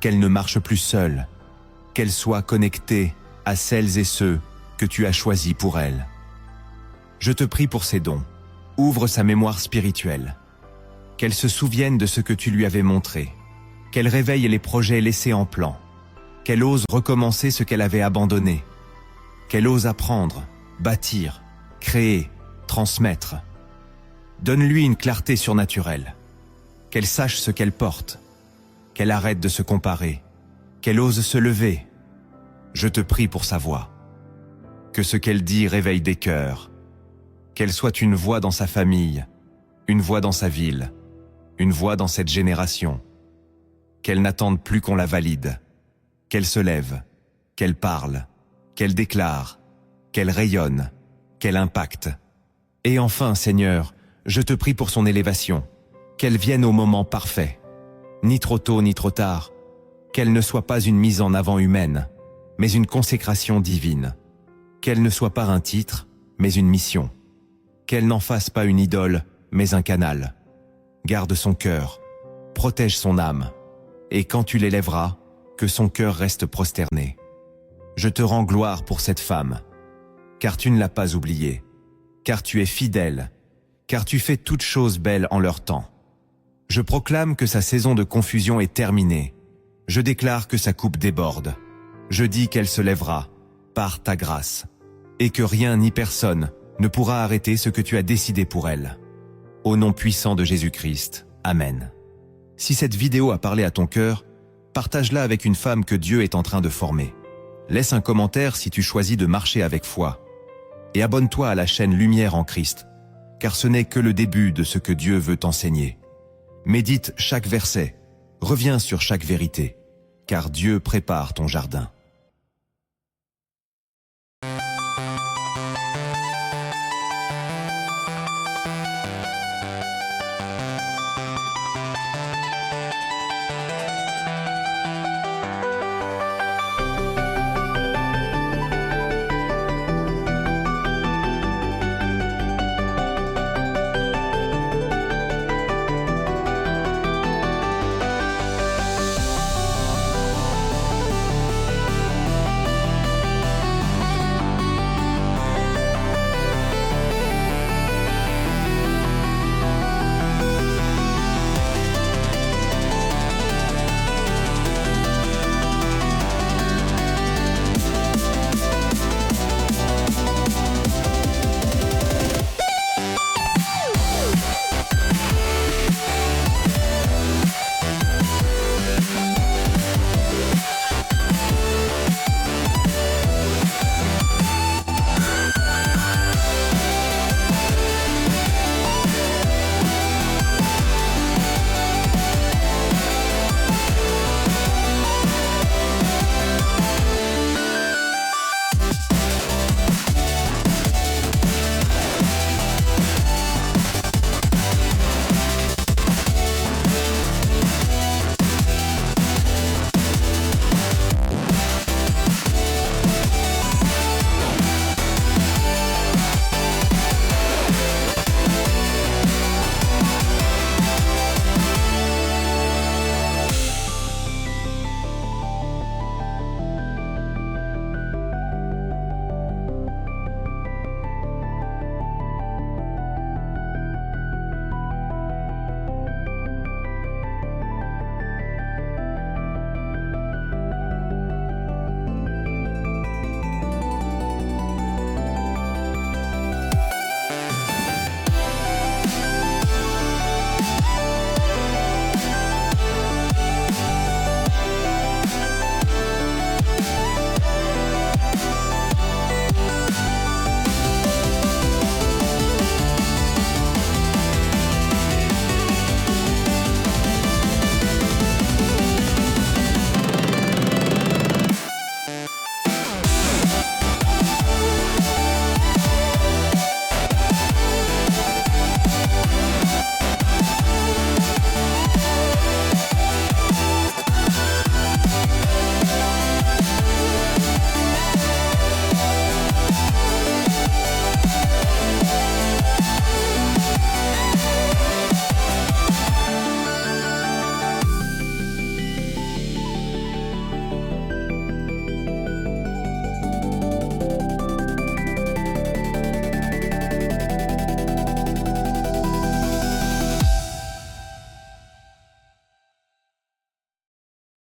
Qu'elle ne marche plus seule, qu'elle soit connectée à celles et ceux que tu as choisis pour elle. Je te prie pour ses dons. Ouvre sa mémoire spirituelle. Qu'elle se souvienne de ce que tu lui avais montré. qu'elle réveille les projets laissés en plan, qu'elle ose recommencer ce qu'elle avait abandonné, qu'elle ose apprendre, bâtir, créer, transmettre. Donne-lui une clarté surnaturelle, qu'elle sache ce qu'elle porte, qu'elle arrête de se comparer, qu'elle ose se lever. Je te prie pour sa voix. Que ce qu'elle dit réveille des cœurs, qu'elle soit une voix dans sa famille, une voix dans sa ville, une voix dans cette génération, qu'elle n'attende plus qu'on la valide, qu'elle se lève, qu'elle parle, qu'elle déclare, qu'elle rayonne, qu'elle impacte. Et enfin, Seigneur, je te prie pour son élévation, qu'elle vienne au moment parfait, ni trop tôt ni trop tard, qu'elle ne soit pas une mise en avant humaine, mais une consécration divine, qu'elle ne soit pas un titre, mais une mission, qu'elle n'en fasse pas une idole, mais un canal. Garde son cœur, protège son âme, et quand tu l'élèveras, que son cœur reste prosterné. Je te rends gloire pour cette femme, car tu ne l'as pas oubliée, car tu es fidèle, car tu fais toutes choses belles en leur temps. Je proclame que sa saison de confusion est terminée. Je déclare que sa coupe déborde. Je dis qu'elle se lèvera, par ta grâce, et que rien ni personne ne pourra arrêter ce que tu as décidé pour elle. Au nom puissant de Jésus-Christ. Amen. Si cette vidéo a parlé à ton cœur, partage-la avec une femme que Dieu est en train de former. Laisse un commentaire si tu choisis de marcher avec foi. Et abonne-toi à la chaîne Lumière en Christ, car ce n'est que le début de ce que Dieu veut t'enseigner. Médite chaque verset, reviens sur chaque vérité, car Dieu prépare ton jardin.